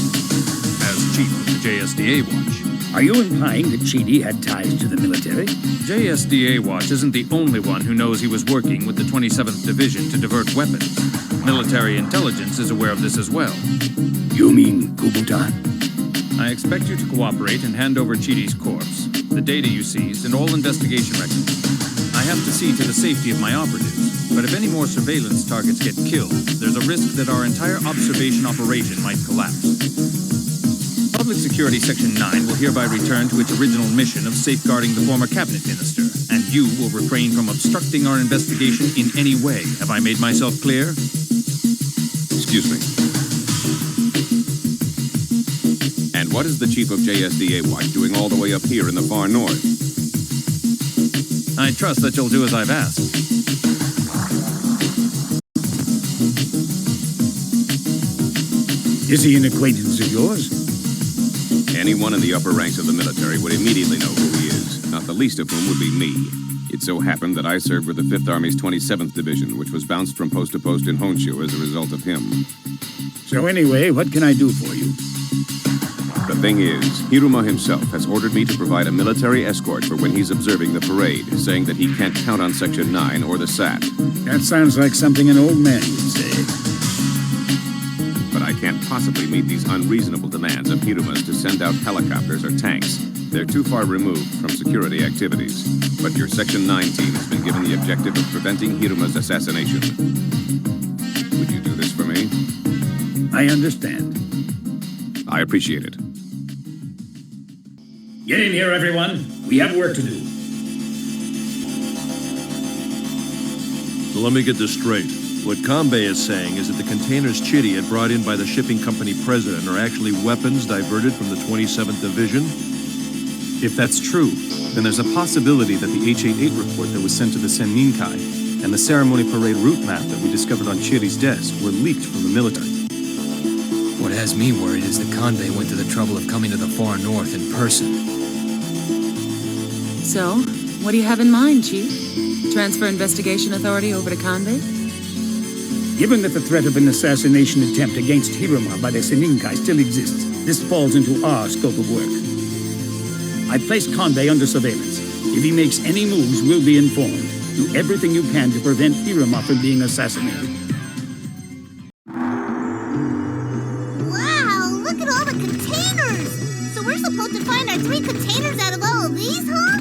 As Chief of the JSDA Watch, Are you implying that Chidi had ties to the military? JSDA Watch isn't the only one who knows he was working with the 27th Division to divert weapons. Military intelligence is aware of this as well. You mean Kubutan? I expect you to cooperate and hand over Chidi's corpse, the data you seized, and all investigation records. I have to see to the safety of my operatives, but if any more surveillance targets get killed, there's a risk that our entire observation operation might collapse. Public Security Section 9 will hereby return to its original mission of safeguarding the former cabinet minister, and you will refrain from obstructing our investigation in any way. Have I made myself clear? Excuse me. And what is the chief of JSDA Watch doing all the way up here in the far north? I trust that you'll do as I've asked. Is he an acquaintance of yours? Anyone in the upper ranks of the military would immediately know who he is, not the least of whom would be me. It so happened that I served with the 5th Army's 27th Division, which was bounced from post to post in Honshu as a result of him. So anyway, what can I do for you? The thing is, Hiruma himself has ordered me to provide a military escort for when he's observing the parade, saying that he can't count on Section 9 or the SAT. That sounds like something an old man would say. But I can't possibly meet these unreasonable demands of Hiruma's to send out helicopters or tanks. They're too far removed from security activities. But your Section 9 team has been given the objective of preventing Hiruma's assassination. Would you do this for me? I understand. I appreciate it. Get in here, everyone. We have work to do. So let me get this straight. What Kanbei is saying is that the containers Chidi had brought in by the shipping company president are actually weapons diverted from the 27th Division? If that's true, then there's a possibility that the H-88 report that was sent to the Senninkai and the ceremony parade route map that we discovered on Chidi's desk were leaked from the military. What has me worried is that Kanbei went to the trouble of coming to the far north in person. So, what do you have in mind, Chief? Transfer investigation authority over to Kanbei? Given that the threat of an assassination attempt against Hiruma by the Senninkai still exists, this falls into our scope of work. I placed Kanbei under surveillance. If he makes any moves, we'll be informed. Do everything you can to prevent Hiruma from being assassinated. Wow, look at all the containers! So we're supposed to find our 3 containers out of all of these, huh?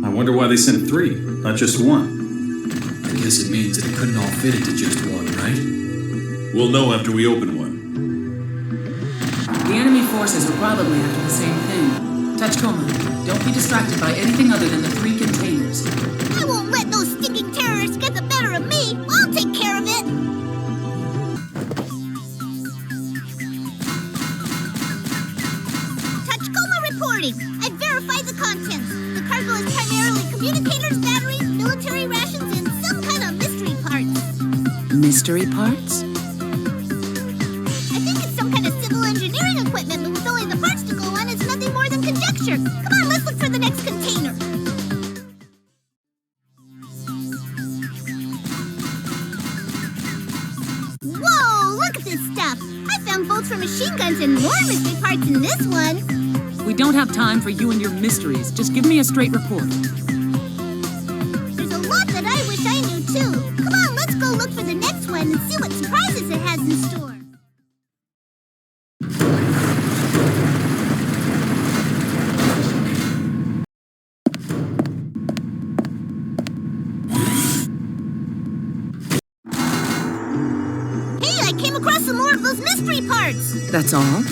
I wonder why they sent 3, not just 1. I guess it means that it couldn't all fit into just one, right? We'll know after we open one. The enemy forces are probably after the same thing. Tachikoma, don't be distracted by anything other than the 3 containers. I won't let those stinking terrorists get the better of me! I'll take care of it! Tachikoma reporting! I've verified the contents. The cargo is primarily communicators, batteries, military rations, and some kind of mystery parts. Mystery parts? I think it's some kind of civil engineering equipment, but with only the parts to go on, it's nothing more than conjecture. Come on, let's look for the next container. Whoa, look at this stuff. I found bolts for machine guns and more mystery parts in this one. We don't have time for you and your mysteries. Just give me a straight report. There's a lot that I wish I knew too. Come on, let's go look for the next one and see what surprises it has in store. Hey, I came across some more of those mystery parts. That's all?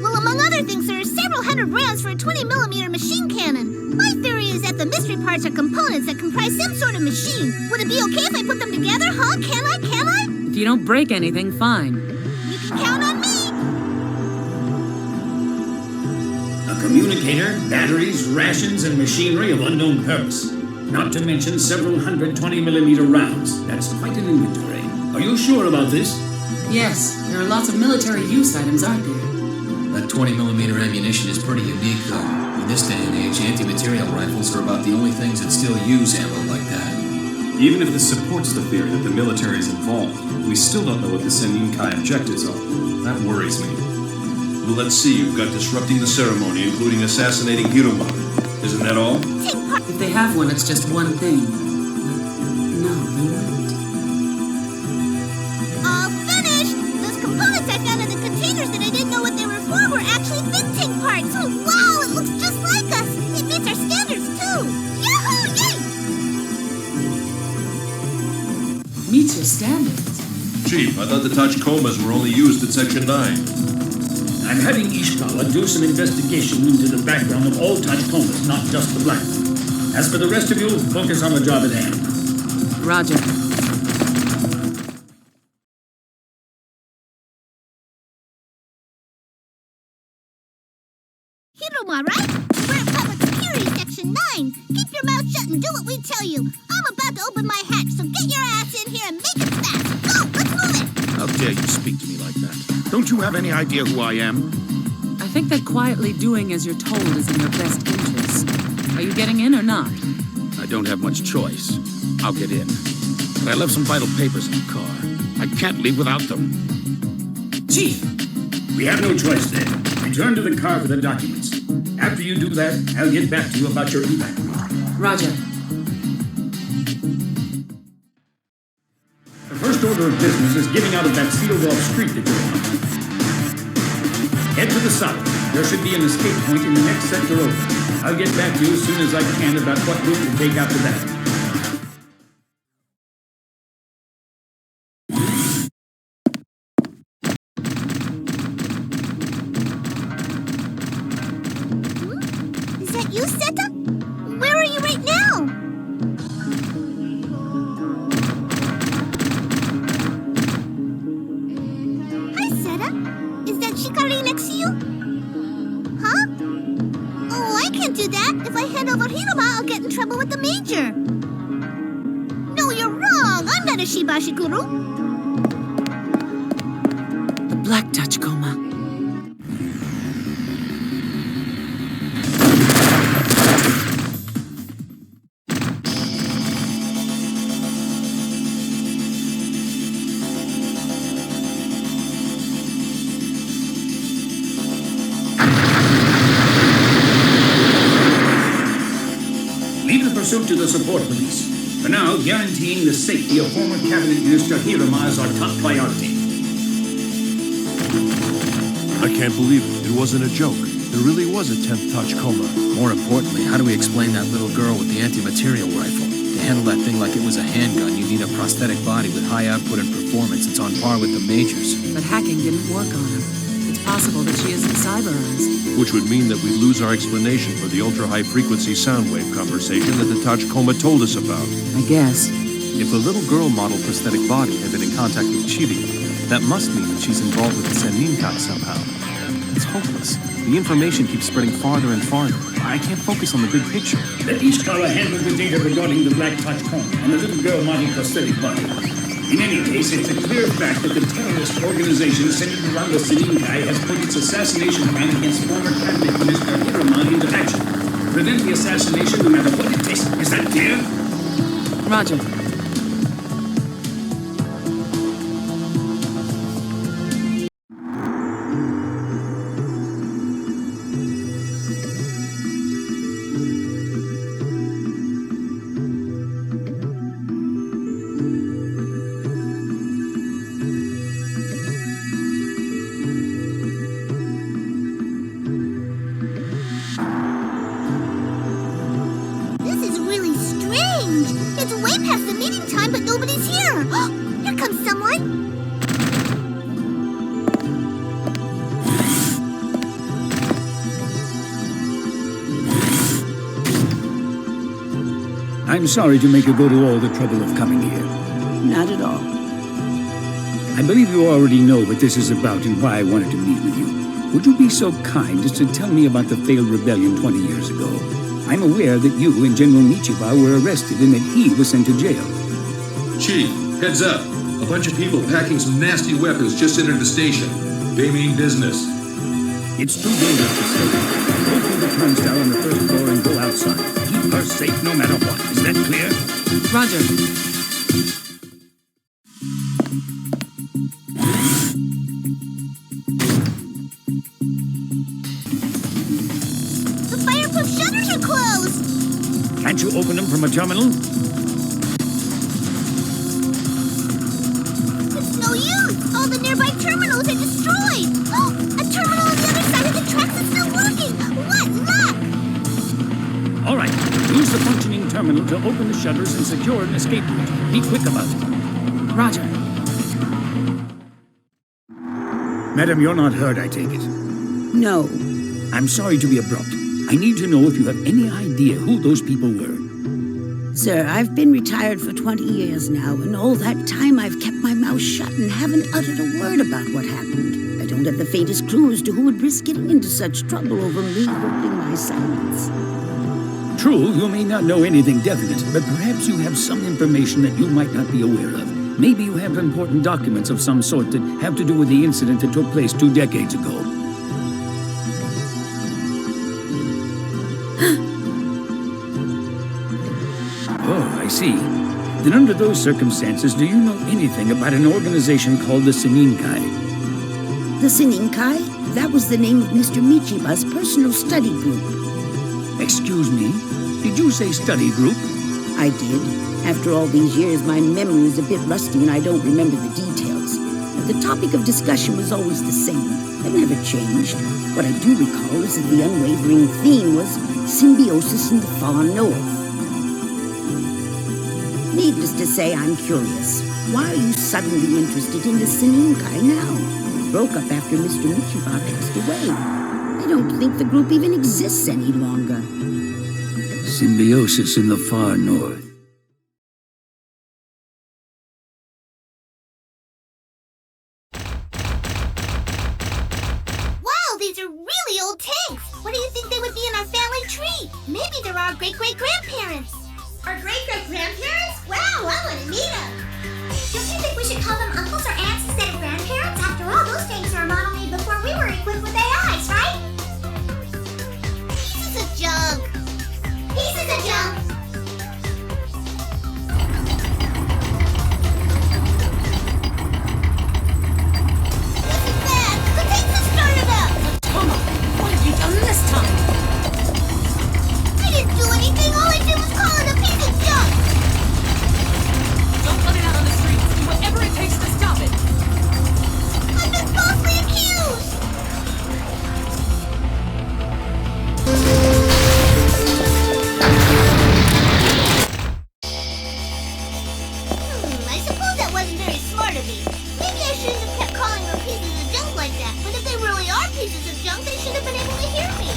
Well, among other things, there are several hundred rounds for a 20mm machine cannon. My theory is that the mystery parts are components that comprise some sort of machine. Would it be okay if I put them together, huh? Can I? If you don't break anything, fine. You can count on me! A communicator, batteries, rations, and machinery of unknown purpose. Not to mention several hundred 20mm rounds. That's quite an inventory. Are you sure about this? Yes, there are lots of military use items, aren't there? That 20mm ammunition is pretty unique, though. In this day and age, anti-material rifles are about the only things that still use ammo like that. Even if this supports the theory that the military is involved, we still don't know what the Senninkai objectives are. That worries me. Well, let's see. You've got disrupting the ceremony, including assassinating Hiruma. Isn't that all? If they have one, it's just one thing. No, they wouldn't. All finished! Those components I found in the containers that I didn't know what they were for were actually think parts! Oh, wow! It looks just like us! It meets our standards, too! Yahoo! Yay! Meets your standards? Chief, I thought the Tachikomas were only used in Section 9. I'm having Ishikawa do some investigation into the background of all Tachikomas, not just the black. As for the rest of you, focus on the job at hand. Roger. Hiruma, right? We're at Public Security Section 9. Keep your mouth shut and do what we tell you. I'm about to open my hatch, so get your ass in here and make it fast. Go, let's move it! How dare you speak to me like that? Don't you have any idea who I am? I think that quietly doing as you're told is in your best interest. Are you getting in or not? I don't have much choice. I'll get in. But I left some vital papers in the car. I can't leave without them. Chief, we have no choice then. Return to the car for the documents. After you do that, I'll get back to you about your evac. Roger. The first order of business is getting out of that sealed-off street that you're on. Head to the south. There should be an escape point in the next sector over. I'll get back to you as soon as I can about what route to take after that. Is that you, Seta? Where are you right now? Hi, Seta. Is that Shikari next to you? Huh? Oh, I can't do that. If I head over Hiruma, I'll get in trouble with the Major. No, you're wrong. I'm not a Shibashikuru. The Black Tachikoma. Lead the pursuit to the support police. For now, guaranteeing the safety of former Cabinet Minister Hiruma is our top priority. I can't believe it. It wasn't a joke. There really was a 10th Tachikoma. More importantly, how do we explain that little girl with the anti-material rifle? To handle that thing like it was a handgun, you need a prosthetic body with high output and performance that's on par with the Major's. But hacking didn't work on her. It's possible that she isn't cyberized. Which would mean that we lose our explanation for the ultra-high-frequency sound wave conversation that the Tachikoma told us about. I guess. If the little girl model prosthetic body had been in contact with Chibi, that must mean that she's involved with the Senninkai somehow. It's hopeless. The information keeps spreading farther and farther. I can't focus on the big picture. Let Ishikawa handle the data regarding the Black Tachikoma and the little girl model prosthetic body. In any case, it's a clear fact that the terrorist organization centered around the Senninkai has put its assassination plan against former Cabinet Minister Hiruma into action. Prevent the assassination no matter what it takes. Is that clear? Roger. This is really strange. It's way past the meeting time, but nobody's here. Here comes someone. I'm sorry to make you go to all the trouble of coming here. Not at all. I believe you already know what this is about and why I wanted to meet with you. Would you be so kind as to tell me about the failed rebellion 20 years ago? I'm aware that you and General Nichiba were arrested and that he was sent to jail. Chief, heads up. A bunch of people packing some nasty weapons just entered the station. They mean business. It's too dangerous to stay. Go through the turnstile on the first floor and go outside. Keep her safe no matter what. Is that clear? Roger. from a terminal? It's no use! All the nearby terminals are destroyed! Oh, a terminal on the other side of the tracks is still working! What luck! All right, use the functioning terminal to open the shutters and secure an escape route. Be quick about it. Roger. Madam, you're not hurt, I take it. No. I'm sorry to be abrupt. I need to know if you have any idea who those people were. Sir, I've been retired for 20 years now, and all that time I've kept my mouth shut and haven't uttered a word about what happened. I don't have the faintest clue as to who would risk getting into such trouble over me holding my silence. True, you may not know anything definite, but perhaps you have some information that you might not be aware of. Maybe you have important documents of some sort that have to do with the incident that took place 2 decades ago. Oh, I see. Then under those circumstances, do you know anything about an organization called the Seninkai? The Seninkai? That was the name of Mr. Michiba's personal study group. Excuse me? Did you say study group? I did. After all these years, my memory is a bit rusty and I don't remember the details. But the topic of discussion was always the same. It never changed. What I do recall is that the unwavering theme was symbiosis in the far north. Needless to say, I'm curious. Why are you suddenly interested in the Seninkai now? We broke up after Mr. Michiba passed away. I don't think the group even exists any longer. Symbiosis in the far north. Wow, these are really old tanks! What do you think they would be in our family tree? Maybe they're our great-great-grandparents. Our great-great-grandparents? Wow, I want to meet them! Don't you think we should call them uncles or aunts instead of grandparents? After all, those tanks were a model made before we were equipped with AIs, right? Pieces of junk! Pieces of junk! Listen back! The tanks have started up! Tomo, what have you done this time? I didn't do anything! All I did was call it a piece of junk! Don't let it out on the streets. Do whatever it takes to stop it. I've been falsely accused! I suppose that wasn't very smart of me. Maybe I shouldn't have kept calling them pieces of junk like that, but if they really are pieces of junk, they should have been able to hear me.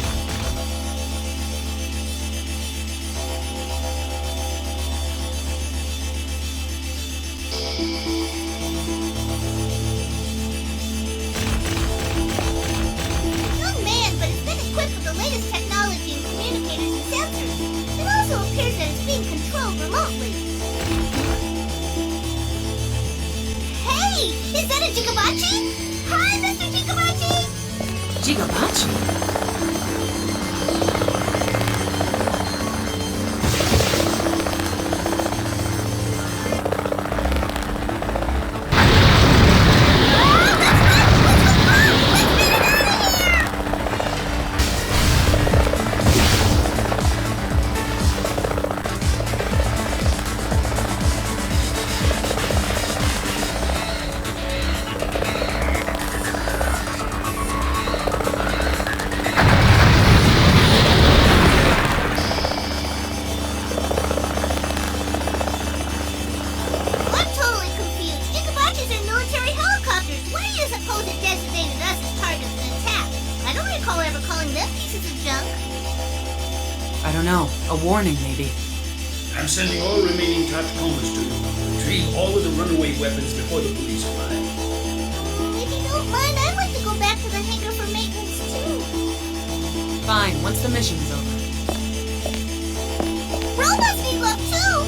Young man, but it's been equipped with the latest technology in communicators and sensors. It also appears that it's being controlled remotely. Hey! Is that a Jigabachi? Hi, Mr. Jigabachi! Jigabachi? I'm totally confused. Jigabachis are military helicopters. Why do you suppose it designated us as targets of attack? I don't recall ever calling them pieces of junk. I don't know. A warning, maybe. I'm sending all remaining Tachikomas to you. Retrieve all of the runaway weapons before the police arrive. If you don't mind, I'd like to go back to the hangar for maintenance too. Fine, once the mission's over. Robots need love too.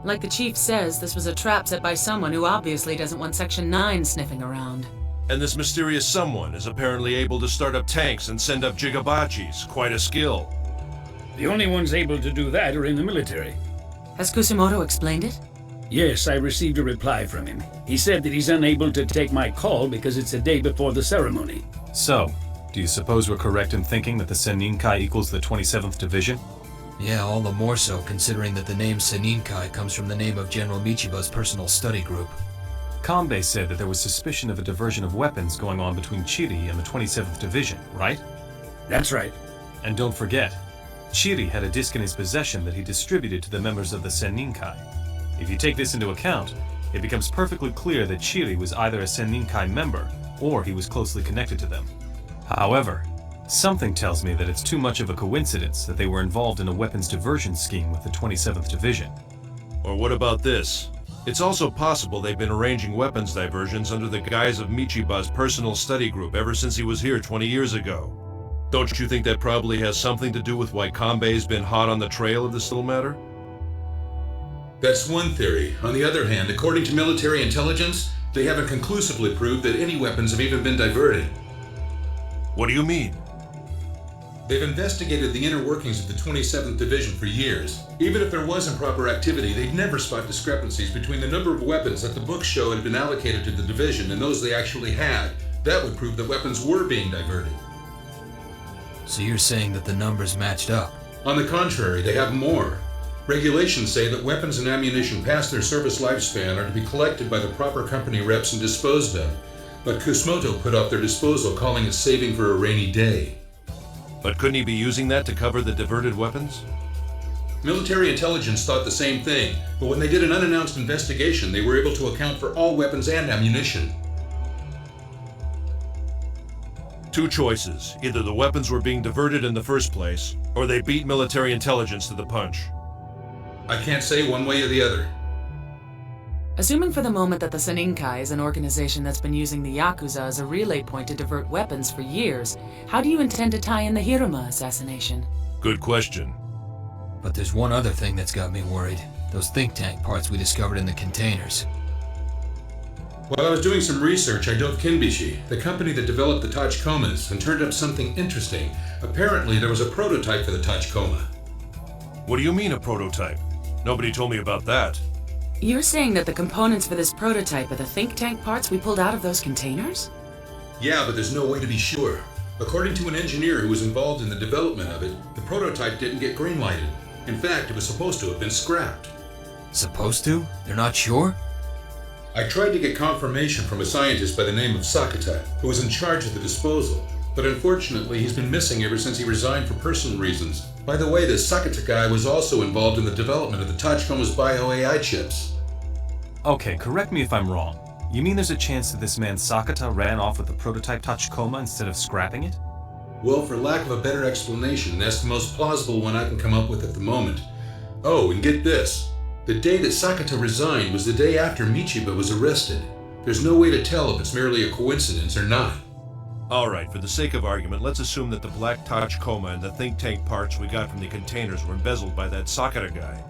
Like the chief says, this was a trap set by someone who obviously doesn't want Section 9 sniffing around. And this mysterious someone is apparently able to start up tanks and send up Jigabachis. Quite a skill. The only ones able to do that are in the military. Has Kusumoto explained it? Yes, I received a reply from him. He said that he's unable to take my call because it's a day before the ceremony. So, do you suppose we're correct in thinking that the Senninkai equals the 27th Division? Yeah, all the more so considering that the name Senninkai comes from the name of General Michiba's personal study group. Kanbei said that there was suspicion of a diversion of weapons going on between Chiri and the 27th Division, right? That's right. And don't forget, Chiri had a disc in his possession that he distributed to the members of the Senninkai. If you take this into account, it becomes perfectly clear that Chiri was either a Senninkai member, or he was closely connected to them. However, something tells me that it's too much of a coincidence that they were involved in a weapons diversion scheme with the 27th Division. Or what about this? It's also possible they've been arranging weapons diversions under the guise of Michiba's personal study group ever since he was here 20 years ago. Don't you think that probably has something to do with why Kanbei's been hot on the trail of this little matter? That's one theory. On the other hand, according to military intelligence, they haven't conclusively proved that any weapons have even been diverted. What do you mean? They've investigated the inner workings of the 27th Division for years. Even if there was improper activity, they'd never spot discrepancies between the number of weapons that the books show had been allocated to the division and those they actually had. That would prove that weapons were being diverted. So you're saying that the numbers matched up? On the contrary, they have more. Regulations say that weapons and ammunition past their service lifespan are to be collected by the proper company reps and disposed of. But Kusumoto put off their disposal, calling it saving for a rainy day. But couldn't he be using that to cover the diverted weapons? Military intelligence thought the same thing, but when they did an unannounced investigation, they were able to account for all weapons and ammunition. Two choices. Either the weapons were being diverted in the first place, or they beat military intelligence to the punch. I can't say one way or the other. Assuming for the moment that the Senninkai is an organization that's been using the Yakuza as a relay point to divert weapons for years, how do you intend to tie in the Hiruma assassination? Good question. But there's one other thing that's got me worried. Those think tank parts we discovered in the containers. While I was doing some research, I dove Kinbishi, the company that developed the Tachikomas, and turned up something interesting. Apparently, there was a prototype for the Tachikoma. What do you mean, a prototype? Nobody told me about that. You're saying that the components for this prototype are the think tank parts we pulled out of those containers? Yeah, but there's no way to be sure. According to an engineer who was involved in the development of it, the prototype didn't get green-lighted. In fact, it was supposed to have been scrapped. Supposed to? They're not sure? I tried to get confirmation from a scientist by the name of Sakata, who was in charge of the disposal. But unfortunately, he's been missing ever since he resigned for personal reasons. By the way, this Sakata guy was also involved in the development of the Tachikoma's bio-AI chips. Okay, correct me if I'm wrong. You mean there's a chance that this man Sakata ran off with the prototype Tachikoma instead of scrapping it? Well, for lack of a better explanation, that's the most plausible one I can come up with at the moment. Oh, and get this. The day that Sakata resigned was the day after Michiba was arrested. There's no way to tell if it's merely a coincidence or not. Alright, for the sake of argument, let's assume that the black Tachikoma and the think tank parts we got from the containers were embezzled by that Sakata guy.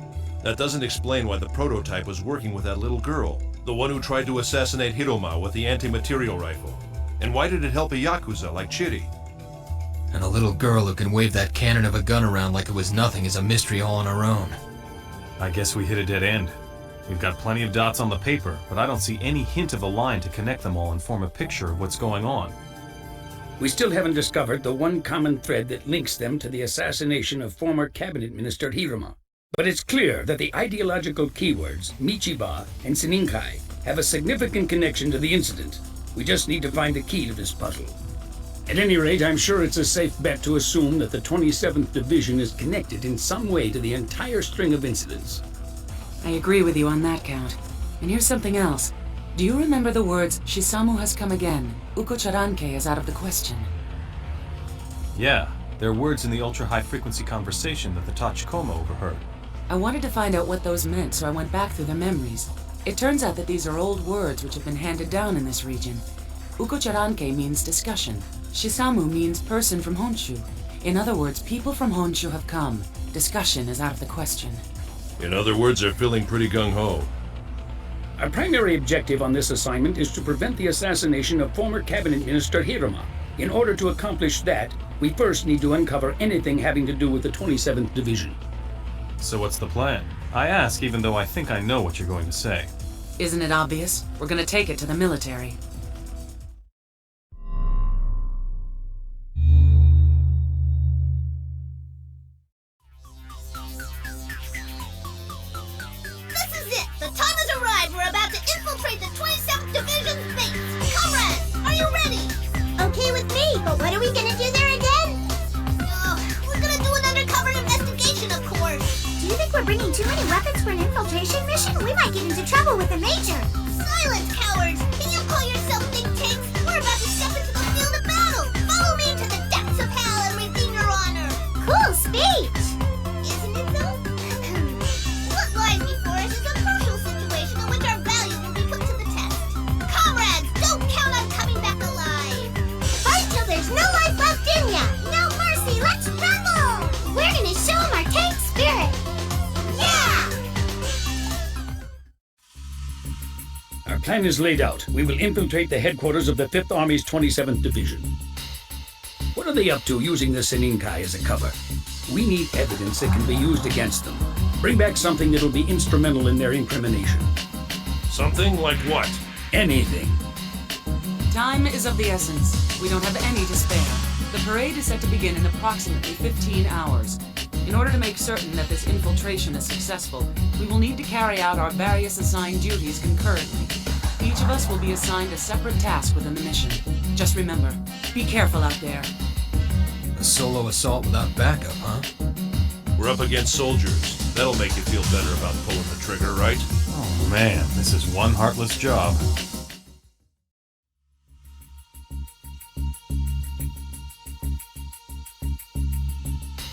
That doesn't explain why the prototype was working with that little girl, the one who tried to assassinate Hiroma with the anti-material rifle. And why did it help a Yakuza like Chiri? And a little girl who can wave that cannon of a gun around like it was nothing is a mystery all on her own. I guess we hit a dead end. We've got plenty of dots on the paper, but I don't see any hint of a line to connect them all and form a picture of what's going on. We still haven't discovered the one common thread that links them to the assassination of former cabinet minister Hiruma. But it's clear that the ideological keywords, Michiba and Senninkai, have a significant connection to the incident. We just need to find the key to this puzzle. At any rate, I'm sure it's a safe bet to assume that the 27th Division is connected in some way to the entire string of incidents. I agree with you on that count. And here's something else. Do you remember the words, Shisamu has come again, Uko-charanke is out of the question? Yeah, there are words in the ultra-high-frequency conversation that the Tachikoma overheard. I wanted to find out what those meant, so I went back through their memories. It turns out that these are old words which have been handed down in this region. Uko-charanke means discussion. Shisamu means person from Honshu. In other words, people from Honshu have come. Discussion is out of the question. In other words, they're feeling pretty gung-ho. Our primary objective on this assignment is to prevent the assassination of former cabinet minister Hiruma. In order to accomplish that, we first need to uncover anything having to do with the 27th Division. So what's the plan? I ask even though I think I know what you're going to say. Isn't it obvious? We're gonna take it to the military. This is it! The time has arrived! We're about to infiltrate the 27th Division base! Comrades, are you ready? Okay with me, but what are we gonna do there again? We're gonna do an undercover investigation, of course! Do you think we're bringing too many weapons for an infiltration mission? We might get into trouble with the Major. Silence, cowards! Can you call yourself think tanks? We're about to step into the field of battle! Follow me to the depths of hell and redeem your honor! Cool speech! Isn't it though? What lies before us is a crucial situation in which our values will be put to the test. Comrades, don't count on coming back alive! Fight till there's no life left in ya! No mercy, let's rumble! We're gonna show them our tank spirit! Yeah! Our plan is laid out. We will infiltrate the headquarters of the 5th Army's 27th Division. What are they up to using the Seninkai as a cover? We need evidence that can be used against them. Bring back something that'll be instrumental in their incrimination. Something like what? Anything. Time is of the essence. We don't have any to spare. The parade is set to begin in approximately 15 hours. In order to make certain that this infiltration is successful, we will need to carry out our various assigned duties concurrently. Each of us will be assigned a separate task within the mission. Just remember, be careful out there. A solo assault without backup, huh? We're up against soldiers. That'll make you feel better about pulling the trigger, right? Oh man, this is one heartless job.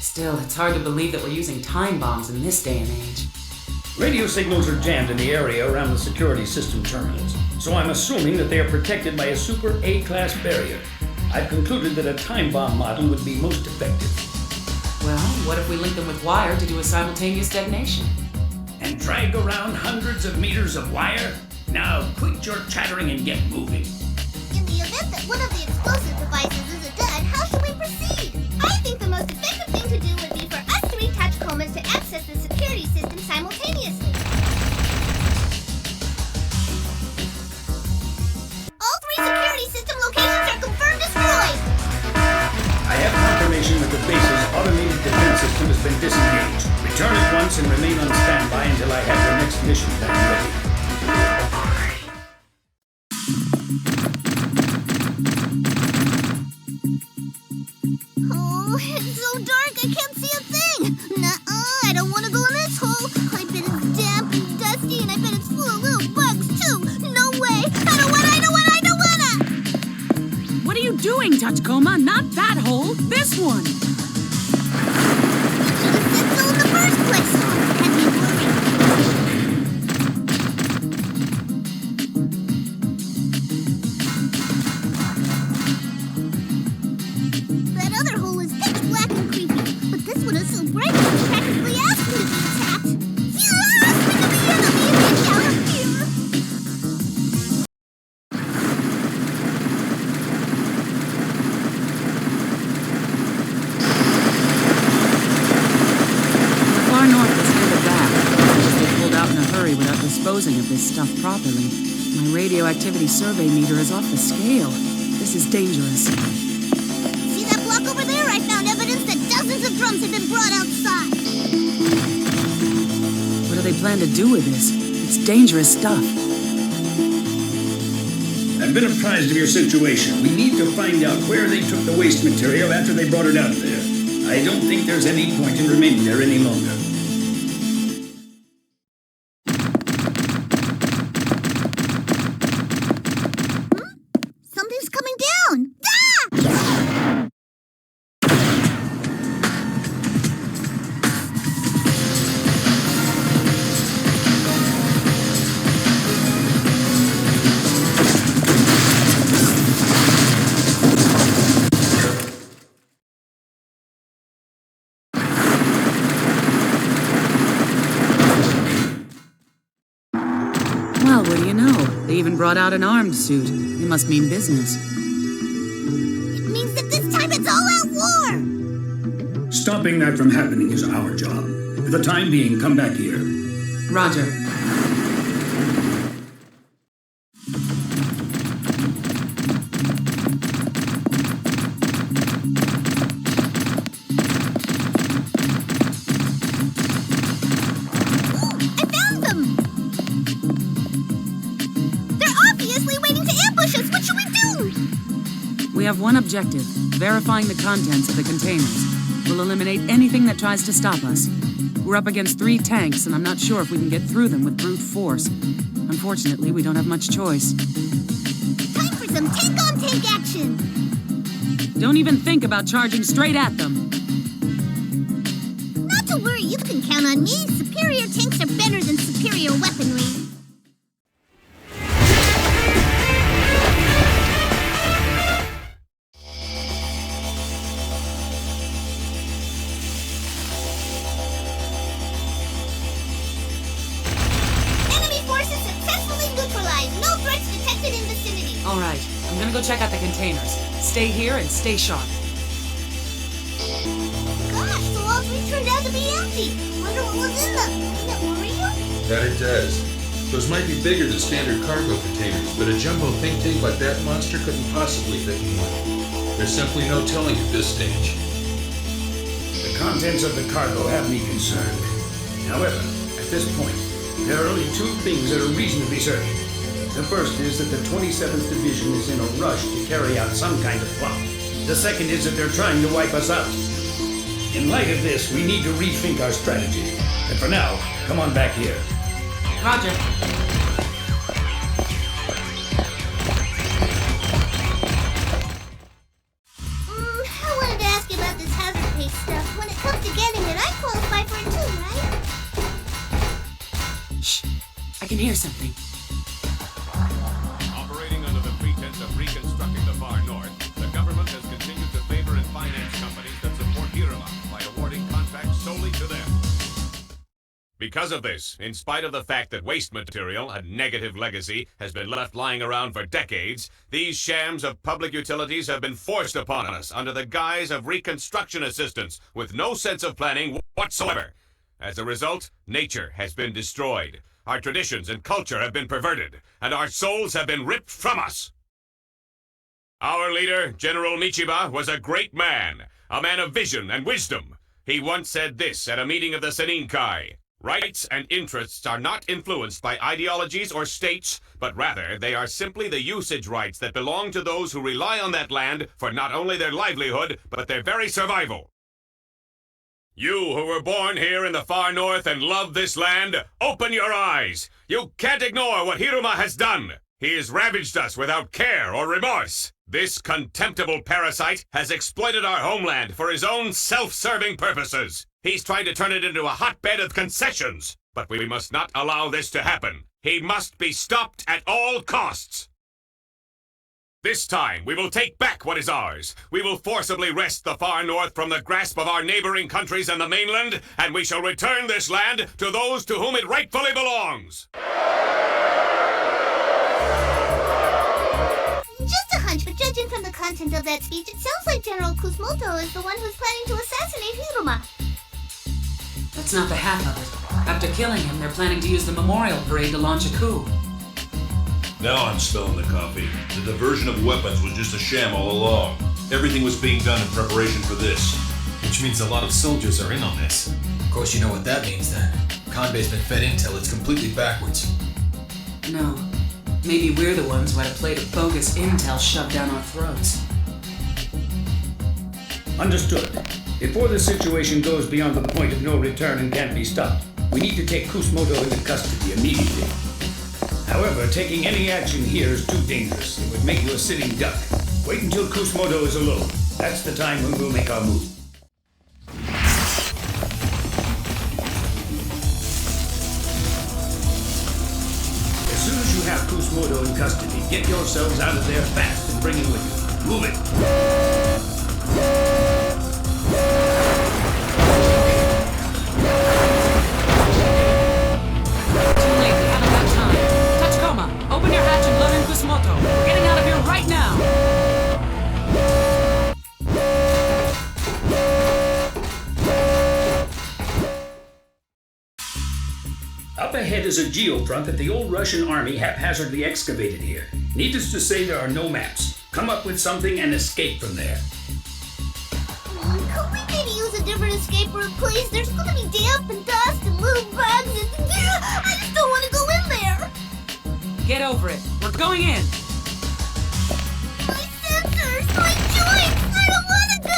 Still, it's hard to believe that we're using time bombs in this day and age. Radio signals are jammed in the area around the security system terminals, so I'm assuming that they are protected by a super A-class barrier. I've concluded that a time bomb model would be most effective. Well, what if we link them with wire to do a simultaneous detonation? And drag around hundreds of meters of wire? Now, quit your chattering and get moving. In the event that one of the explosive devices is a dud, how should we proceed? I think the most effective thing to do would be for us to retouch Comas to access the security system simultaneously. All 3 security system locations are confirmed destroyed! I have confirmation that the base's automated defense system has been disengaged. Return at once and remain on standby until I have your next mission plan ready. Oh, it's so dark I can't see a thing! Nuh-uh, I don't want to go in this hole! I bet it's damp and dusty and I bet it's full of little bugs too! No way! I don't wanna! What are you doing, Tachikoma? Not that hole! This one! You should have said so in the first place! Had me worried. That other hole is pitch black and creepy, but this one is so bright it's practically asking to be attacked. Yes! We can be enemies! Get out of here! Far north is headed back. Because they pulled out in a hurry without disposing of this stuff properly. My radioactivity survey meter is off the scale. This is dangerous. See that block over there? I found evidence that dozens of drums have been brought outside. What do they plan to do with this? It's dangerous stuff. I've been apprised of your situation. We need to find out where they took the waste material after they brought it out there. I don't think there's any point in remaining there any longer. Something's coming down! Ah! Well, what do you know? They even brought out an armed suit. It must mean business. It means that this time it's all out war! Stopping that from happening is our job. For the time being, come back here. Roger. We have one objective, verifying the contents of the containers. We'll eliminate anything that tries to stop us. We're up against 3 tanks, and I'm not sure if we can get through them with brute force. Unfortunately, we don't have much choice. Time for some tank-on-tank action! Don't even think about charging straight at them. Not to worry, you can count on me. Superior tanks are better than superior weaponry. All right, I'm gonna go check out the containers. Stay here and stay sharp. Gosh, so all 3 turned out to be empty. Wonder what was in them. Doesn't it worry you? That it does. Those might be bigger than standard cargo containers, but a jumbo think tank like that monster couldn't possibly fit in one. There's simply no telling at this stage. The contents of the cargo have me concerned. However, at this point, there are only 2 things that are reasonably certain. The first is that the 27th Division is in a rush to carry out some kind of plot. The second is that they're trying to wipe us out. In light of this, we need to rethink our strategy. And for now, come on back here. Roger. I wanted to ask you about this hazard pay stuff. When it comes to getting it, I qualify for it too, right? Shh. I can hear something. Reconstructing the far north, the government has continued to favor and finance companies that support Hiruma by awarding contracts solely to them. Because of this, in spite of the fact that waste material, a negative legacy, has been left lying around for decades, these shams of public utilities have been forced upon us under the guise of reconstruction assistance with no sense of planning whatsoever. As a result, nature has been destroyed, our traditions and culture have been perverted, and our souls have been ripped from us. Our leader, General Michiba, was a great man, a man of vision and wisdom. He once said this at a meeting of the Seninkai: rights and interests are not influenced by ideologies or states, but rather they are simply the usage rights that belong to those who rely on that land for not only their livelihood, but their very survival. You who were born here in the far north and love this land, open your eyes! You can't ignore what Hiruma has done! He has ravaged us without care or remorse. This contemptible parasite has exploited our homeland for his own self-serving purposes. He's trying to turn it into a hotbed of concessions. But we must not allow this to happen. He must be stopped at all costs. This time, we will take back what is ours. We will forcibly wrest the far north from the grasp of our neighboring countries and the mainland, and we shall return this land to those to whom it rightfully belongs. Just a hunch, but judging from the content of that speech, it sounds like General Kusumoto is the one who's planning to assassinate Hiruma. That's not the half of it. After killing him, they're planning to use the memorial parade to launch a coup. Now I'm spilling the coffee. The diversion of weapons was just a sham all along. Everything was being done in preparation for this. Which means a lot of soldiers are in on this. Of course you know what that means then. Kanbei's been fed intel, it's completely backwards. No. Maybe we're the ones who had a plate of bogus intel shoved down our throats. Understood. Before the situation goes beyond the point of no return and can't be stopped, we need to take Kusumoto into custody immediately. However, taking any action here is too dangerous. It would make you a sitting duck. Wait until Kusumoto is alone. That's the time when we'll make our move. As soon as you have Kusumoto in custody, get yourselves out of there fast and bring him with you. Move it! Too late, we haven't got time. Tachikoma, open your hatch and load in Kusumoto. We're getting out of here right now! Up Up ahead is a geofront that the old Russian army haphazardly excavated here. Needless to say, there are no maps. Come up with something and escape from there. Could we maybe use a different escape route, please? There's gonna be damp and dust and little bugs and... I just don't want to go in there! Get over it. We're going in. My sensors! My joints! I don't want to go!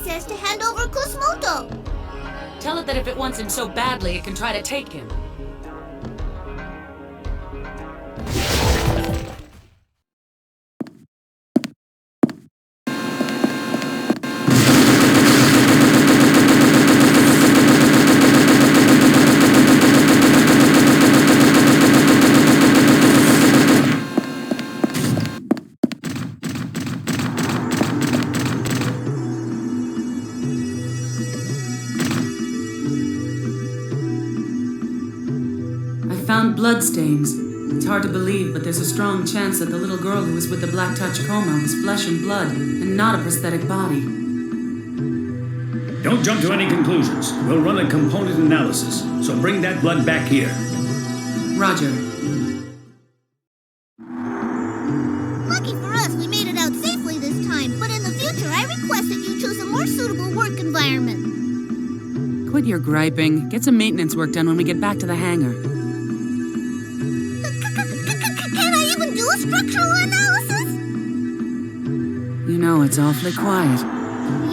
Says to hand over Kusumoto. Tell it that if it wants him so badly, it can try to take him. Bloodstains. It's hard to believe, but there's a strong chance that the little girl who was with the Black Touch coma was flesh and blood, and not a prosthetic body. Don't jump to any conclusions. We'll run a component analysis, so bring that blood back here. Roger. Lucky for us, we made it out safely this time, but in the future, I request that you choose a more suitable work environment. Quit your griping. Get some maintenance work done when we get back to the hangar. Structural analysis? You know, it's awfully quiet.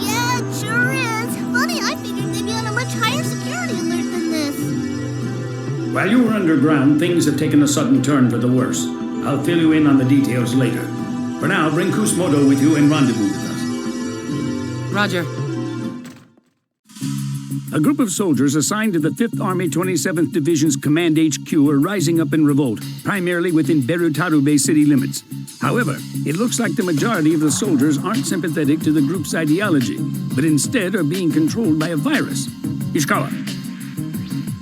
Yeah, it sure is. Funny, I figured they'd be on a much higher security alert than this. While you were underground, things have taken a sudden turn for the worse. I'll fill you in on the details later. For now, bring Kusumoto with you and rendezvous with us. Roger. A group of soldiers assigned to the 5th Army 27th Division's Command HQ are rising up in revolt, primarily within Berutarube city limits. However, it looks like the majority of the soldiers aren't sympathetic to the group's ideology, but instead are being controlled by a virus. Ishikawa.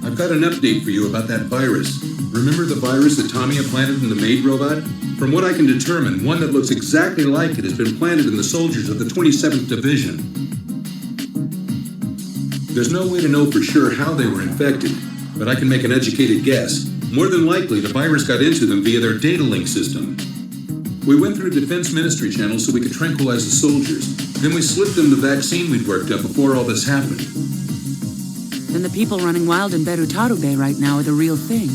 I've got an update for you about that virus. Remember the virus that Tamiya planted in the maid robot? From what I can determine, one that looks exactly like it has been planted in the soldiers of the 27th Division. There's no way to know for sure how they were infected, but I can make an educated guess. More than likely, the virus got into them via their data link system. We went through Defense Ministry channels so we could tranquilize the soldiers. Then we slipped them the vaccine we'd worked up before all this happened. Then the people running wild in Berutarube right now are the real thing.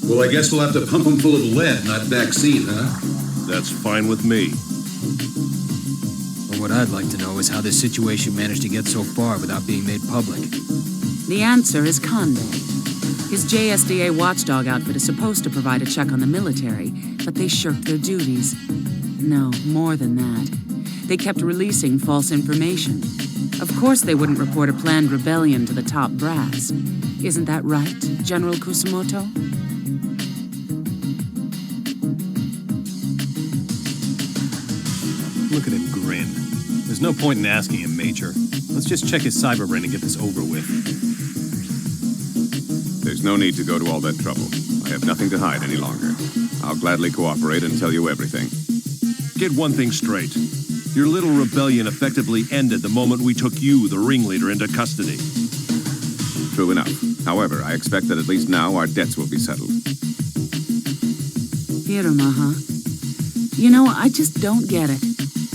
Well, I guess we'll have to pump them full of lead, not vaccine, huh? That's fine with me. What I'd like to know is how this situation managed to get so far without being made public. The answer is Kanbei. His JSDA watchdog outfit is supposed to provide a check on the military, but they shirked their duties. No, more than that. They kept releasing false information. Of course they wouldn't report a planned rebellion to the top brass. Isn't that right, General Kusumoto? Look at him grin. There's no point in asking him, Major. Let's just check his cyberbrain and get this over with. There's no need to go to all that trouble. I have nothing to hide any longer. I'll gladly cooperate and tell you everything. Get one thing straight. Your little rebellion effectively ended the moment we took you, the ringleader, into custody. True enough. However, I expect that at least now our debts will be settled. Hiruma, huh? You know, I just don't get it.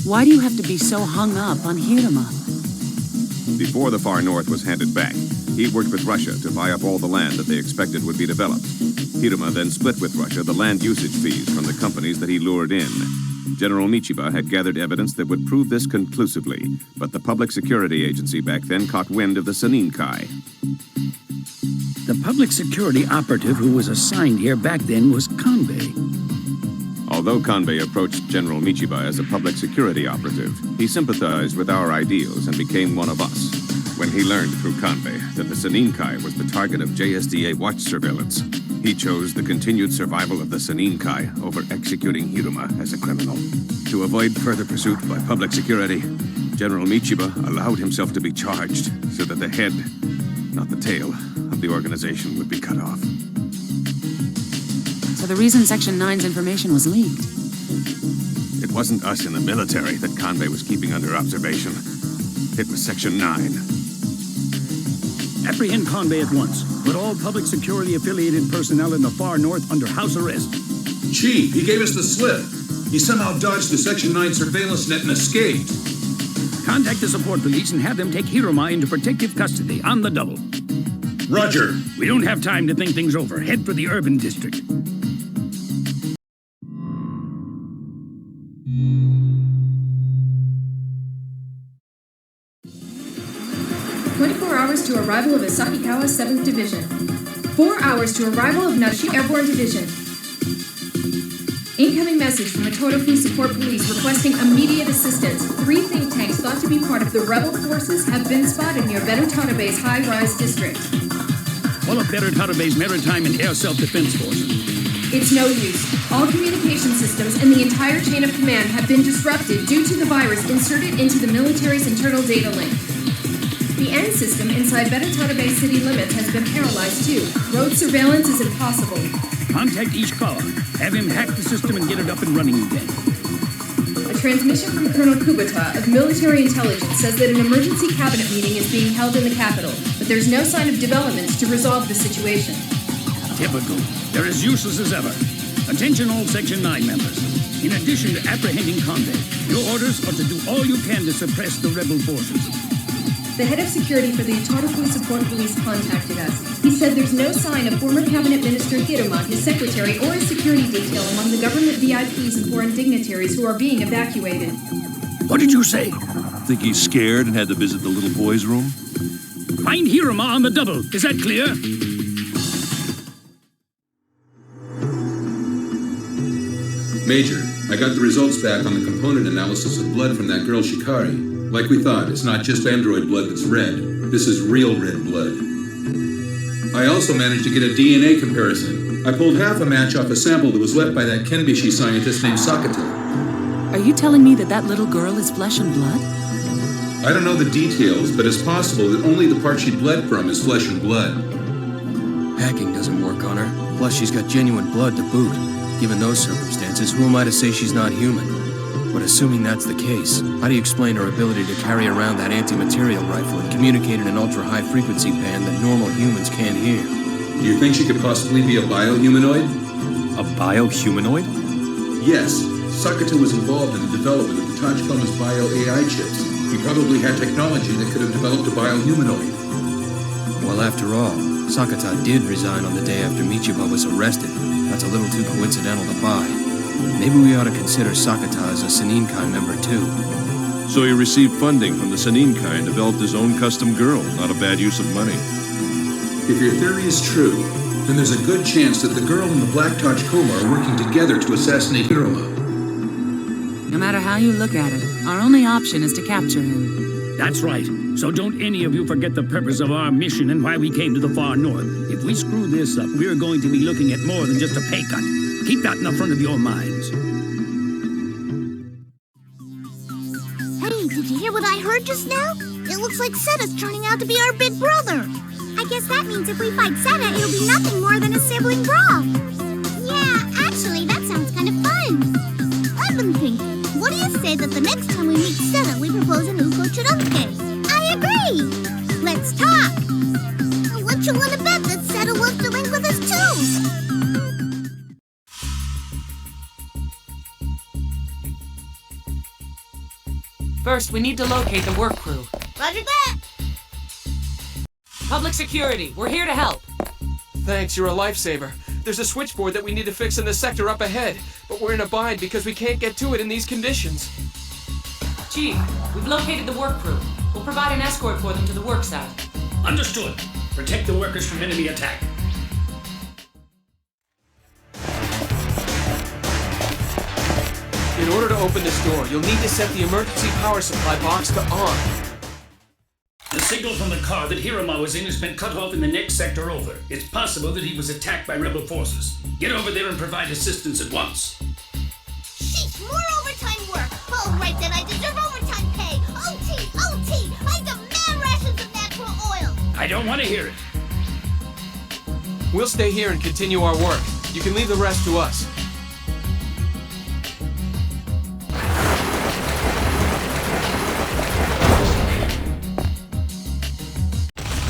Why do you have to be so hung up on Hiruma? Before the far north was handed back, he worked with Russia to buy up all the land that they expected would be developed. Hiruma then split with Russia the land usage fees from the companies that he lured in. General Michiba had gathered evidence that would prove this conclusively, but the Public Security Agency back then caught wind of the Saninkai. The public security operative who was assigned here back then was Kanbei. Although Kanbei approached General Michiba as a public security operative, he sympathized with our ideals and became one of us. When he learned through Kanbei that the Saninkai was the target of JSDA watch surveillance, He chose the continued survival of the Seninkai over executing Hiruma as a criminal. To avoid further pursuit by public security, General Michiba allowed himself to be charged so that the head, not the tail, of the organization would be cut off. So the reason Section 9's information was leaked. It wasn't us in the military that Kanbei was keeping under observation. It was Section 9. Apprehend Conway at once. Put all public security-affiliated personnel in the far north under house arrest. Chief, he gave us the slip. He somehow dodged the Section 9 surveillance net and escaped. Contact the support police and have them take Hiruma into protective custody on the double. Roger. We don't have time to think things over. Head for the urban district. To arrival of Asakikawa 7th Division. 4 hours to arrival of Nashi Airborne Division. Incoming message from Totofu Support Police requesting immediate assistance. 3 think tanks thought to be part of the rebel forces have been spotted near Berutarabe's high-rise district. Call up Berutarabe's Maritime and Air Self-Defense Force. It's no use. All communication systems and the entire chain of command have been disrupted due to the virus inserted into the military's internal data link. The end system inside Berutarabe city limits has been paralyzed too. Road surveillance is impossible. Contact Ishikawa. Have him hack the system and get it up and running again. A transmission from Colonel Kubota of Military Intelligence says that an emergency cabinet meeting is being held in the capital, but there's no sign of developments to resolve the situation. Typical. They're as useless as ever. Attention all Section 9 members. In addition to apprehending Conde, your orders are to do all you can to suppress the rebel forces. The head of security for the Totofu Support Police contacted us. He said there's no sign of former Cabinet Minister Hiruma, his secretary, or his security detail among the government VIPs and foreign dignitaries who are being evacuated. What did you say? Think he's scared and had to visit the little boy's room? Find Hiruma on the double. Is that clear? Major, I got the results back on the component analysis of blood from that girl Shikari. Like we thought, it's not just android blood that's red. This is real red blood. I also managed to get a DNA comparison. I pulled half a match off a sample that was left by that Kenbishi scientist named Sakata. Are you telling me that that little girl is flesh and blood? I don't know the details, but it's possible that only the part she bled from is flesh and blood. Hacking doesn't work on her. Plus, she's got genuine blood to boot. Given those circumstances, who am I to say she's not human? But assuming that's the case, how do you explain her ability to carry around that anti-material rifle and communicate in an ultra-high frequency band that normal humans can't hear? Do you think she could possibly be a biohumanoid? A biohumanoid? Yes. Sakata was involved in the development of the Tachikoma's bio-AI chips. He probably had technology that could have developed a biohumanoid. Well, after all, Sakata did resign on the day after Michiba was arrested. That's a little too coincidental to buy. Maybe we ought to consider Sakata as a Seninkai member, too. So he received funding from the Seninkai and developed his own custom girl. Not a bad use of money. If your theory is true, then there's a good chance that the girl and the Black Tachikoma are working together to assassinate Hiruma. No matter how you look at it, our only option is to capture him. That's right. So don't any of you forget the purpose of our mission and why we came to the far north. If we screw this up, we're going to be looking at more than just a pay cut. Keep that in the front of your minds. Hey, did you hear what I heard just now? It looks like Seta's turning out to be our big brother. I guess that means if we fight Seta, it'll be nothing more than a sibling brawl. Yeah, actually, that sounds kind of fun. I've been thinking, what do you say that the next time we meet Seta, we propose a new Kochidanke? I agree. Let's talk. What you want to bet that Seta wants to link with us too? First, we need to locate the work crew. Roger that. Public security, we're here to help. Thanks, you're a lifesaver. There's a switchboard that we need to fix in the sector up ahead, but we're in a bind because we can't get to it in these conditions. Chief, we've located the work crew. We'll provide an escort for them to the work site. Understood. Protect the workers from enemy attack. In order to open this door, you'll need to set the emergency power supply box to on. The signal from the car that Hiroma was in has been cut off in the next sector over. It's possible that he was attacked by rebel forces. Get over there and provide assistance at once. Sheesh, more overtime work. All right, then I deserve overtime pay. OT, OT. I demand rations of natural oil. I don't want to hear it. We'll stay here and continue our work. You can leave the rest to us.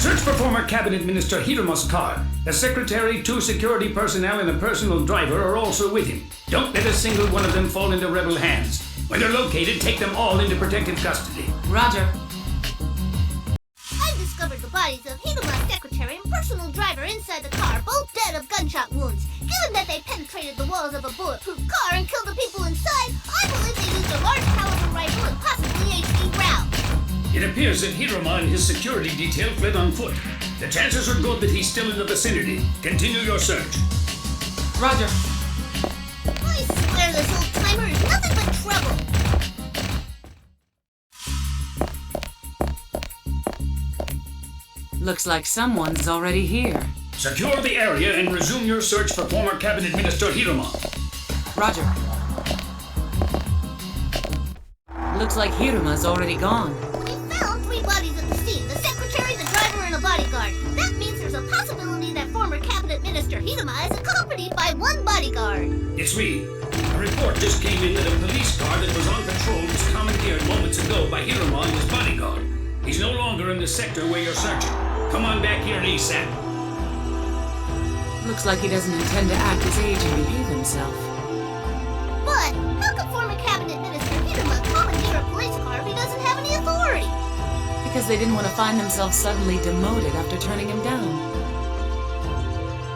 Search for former Cabinet Minister Hiroma's car. A secretary, 2 security personnel, and a personal driver are also with him. Don't let a single one of them fall into rebel hands. When they're located, take them all into protective custody. Roger. I've discovered the bodies of Hiroma's secretary and personal driver inside the car, both dead of gunshot wounds. Given that they penetrated the walls of a bulletproof car and killed the people inside, I believe they used a large caliber rifle and possibly HE rounds. It appears that Hiroma and his security detail fled on foot. The chances are good that he's still in the vicinity. Continue your search. Roger. I swear this old-timer is nothing but trouble. Looks like someone's already here. Secure the area and resume your search for former Cabinet Minister Hiroma. Roger. Looks like Hiroma's already gone. We found 3 bodies at the scene, the secretary, the driver, and a bodyguard. That means there's a possibility that former Cabinet Minister Hiroma is accompanied by 1 bodyguard. It's me. A report just came in that a police car that was on patrol was commandeered moments ago by Hiroma and his bodyguard. He's no longer in the sector where you're searching. Come on back here ASAP. Looks like he doesn't intend to act his age and behave himself. But how could former Cabinet Minister Hiroma commandeer a police car if he doesn't have any authority? Because they didn't want to find themselves suddenly demoted after turning him down.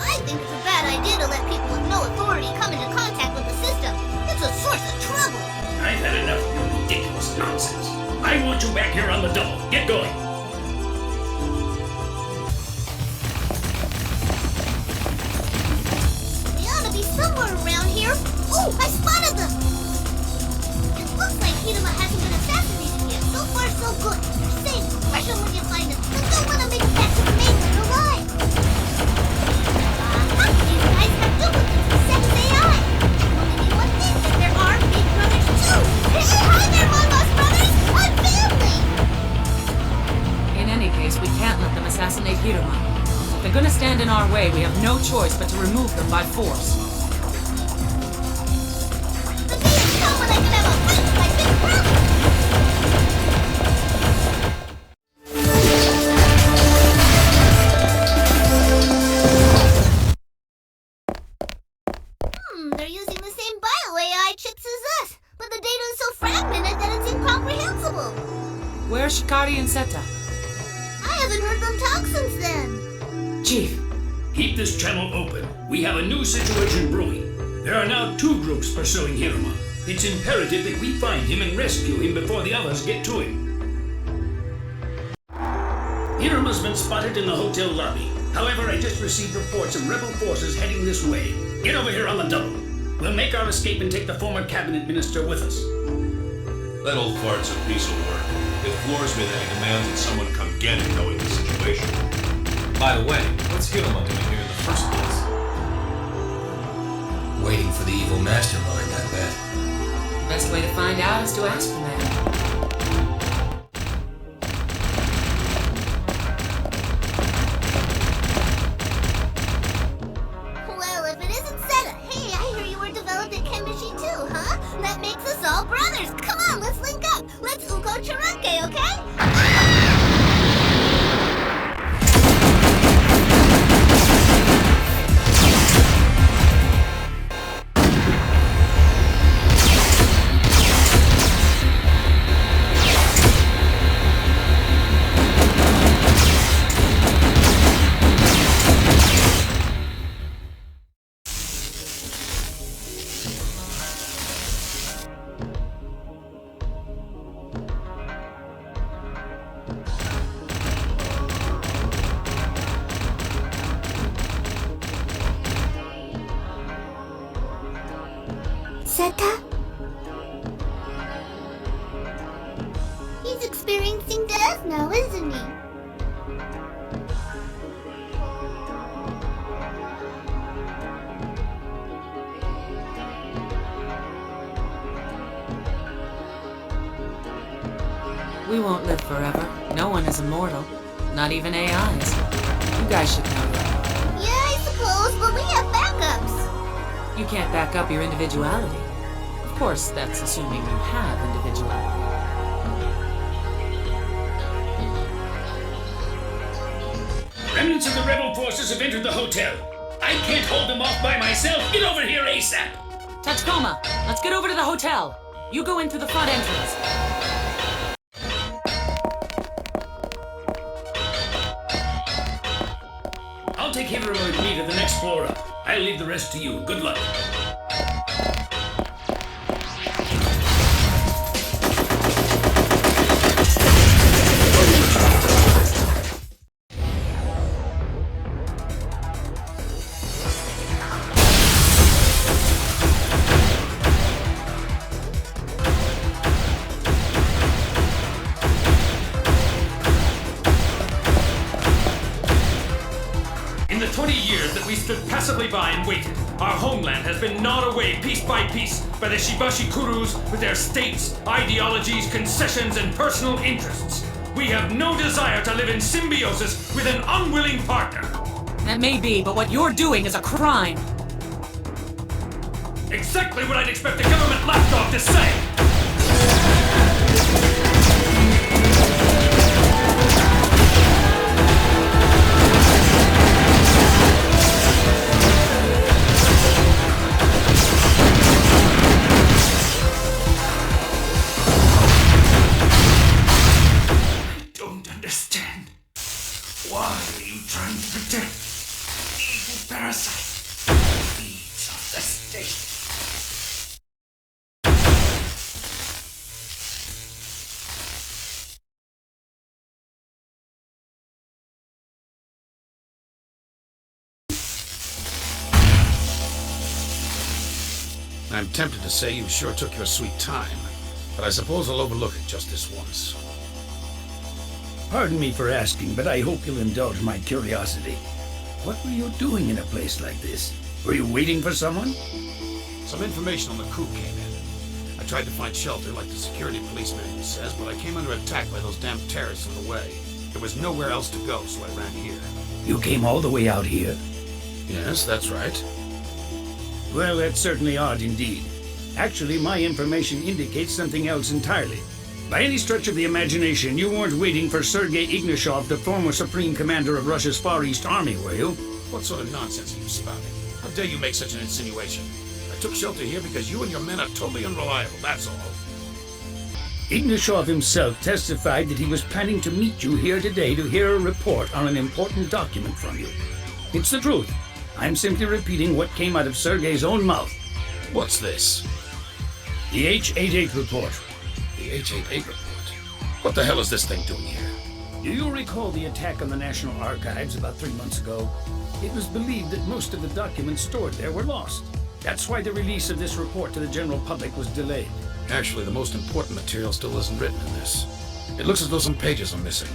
I think it's a bad idea to let people with no authority come into contact with the system. It's a source of trouble. I've had enough of your ridiculous nonsense. I want you back here on the double. Get going. They ought to be somewhere around here. Oh, I spotted them! It looks like Hiroma hasn't been assassinated yet. So far, so good. You're safe. Rush them when you find them. But don't want to make it back to the mainland alive. These guys have duplicates of Sex AI. Only one thing that there are big brothers too. Hey, hi there, my boss brothers! I'm family! In any case, we can't let them assassinate Hiroma. If they're gonna stand in our way, we have no choice but to remove them by force. The day has come when I can have a fight with my big brother! They're using the same bio-AI chips as us, but the data is so fragmented that it's incomprehensible. Where's Shikari and Seta? I haven't heard them talk since then. Chief, keep this channel open. We have a new situation brewing. There are now 2 groups pursuing Hiroma. It's imperative that we find him and rescue him before the others get to him. Hiroma's been spotted in the hotel lobby. However, I just received reports of rebel forces heading this way. Get over here on the double. We'll make our escape and take the former cabinet minister with us. That old fart's a piece of work. It floors me that he demands that someone come get him knowing the situation. By the way, what's Hiroma doing here in the first place? Waiting for the evil mastermind, I bet. Best way to find out is to ask for that. Well, if it isn't Seta, hey, I hear you were developed at Kenbishi too, huh? That makes us all brothers. Come on, let's link up. Let's Uko Chiranke, okay? Seta? He's experiencing tasting death now, isn't he? We won't live forever. No one is immortal. Not even AIs. You guys should know that. Yeah, I suppose, but we have backups. You can't back up your individuality. Of course, that's assuming you have individuality. Remnants of the rebel forces have entered the hotel. I can't hold them off by myself. Get over here ASAP. Tachikoma, let's get over to the hotel. You go in through the front entrance. I'll take Hero with me to the next floor up. I'll leave the rest to you. Good luck. In the 20 years that we stood passively by and waited, our homeland has been gnawed away piece by piece by the Shibashi Kurus with their states, ideologies, concessions, and personal interests. We have no desire to live in symbiosis with an unwilling partner. That may be, but what you're doing is a crime. Exactly what I'd expect a government lapdog to say. Understand? Why are you trying to protect evil parasite needs of the state? I'm tempted to say you sure took your sweet time, but I suppose I'll overlook it just this once. Pardon me for asking, but I hope you'll indulge my curiosity. What were you doing in a place like this? Were you waiting for someone? Some information on the coup came in. I tried to find shelter like the security police manual says, but I came under attack by those damn terrorists in the way. There was nowhere else to go, so I ran here. You came all the way out here? Yes, that's right. Well, that's certainly odd indeed. Actually, my information indicates something else entirely. By any stretch of the imagination, you weren't waiting for Sergei Ignashov, the former Supreme Commander of Russia's Far East Army, were you? What sort of nonsense are you spouting? How dare you make such an insinuation? I took shelter here because you and your men are totally unreliable, that's all. Ignashov himself testified that he was planning to meet you here today to hear a report on an important document from you. It's the truth. I'm simply repeating what came out of Sergei's own mouth. What's this? The H-88 report. The H-88 report? What the hell is this thing doing here? Do you recall the attack on the National Archives about 3 months ago? It was believed that most of the documents stored there were lost. That's why the release of this report to the general public was delayed. Actually, the most important material still isn't written in this. It looks as though some pages are missing.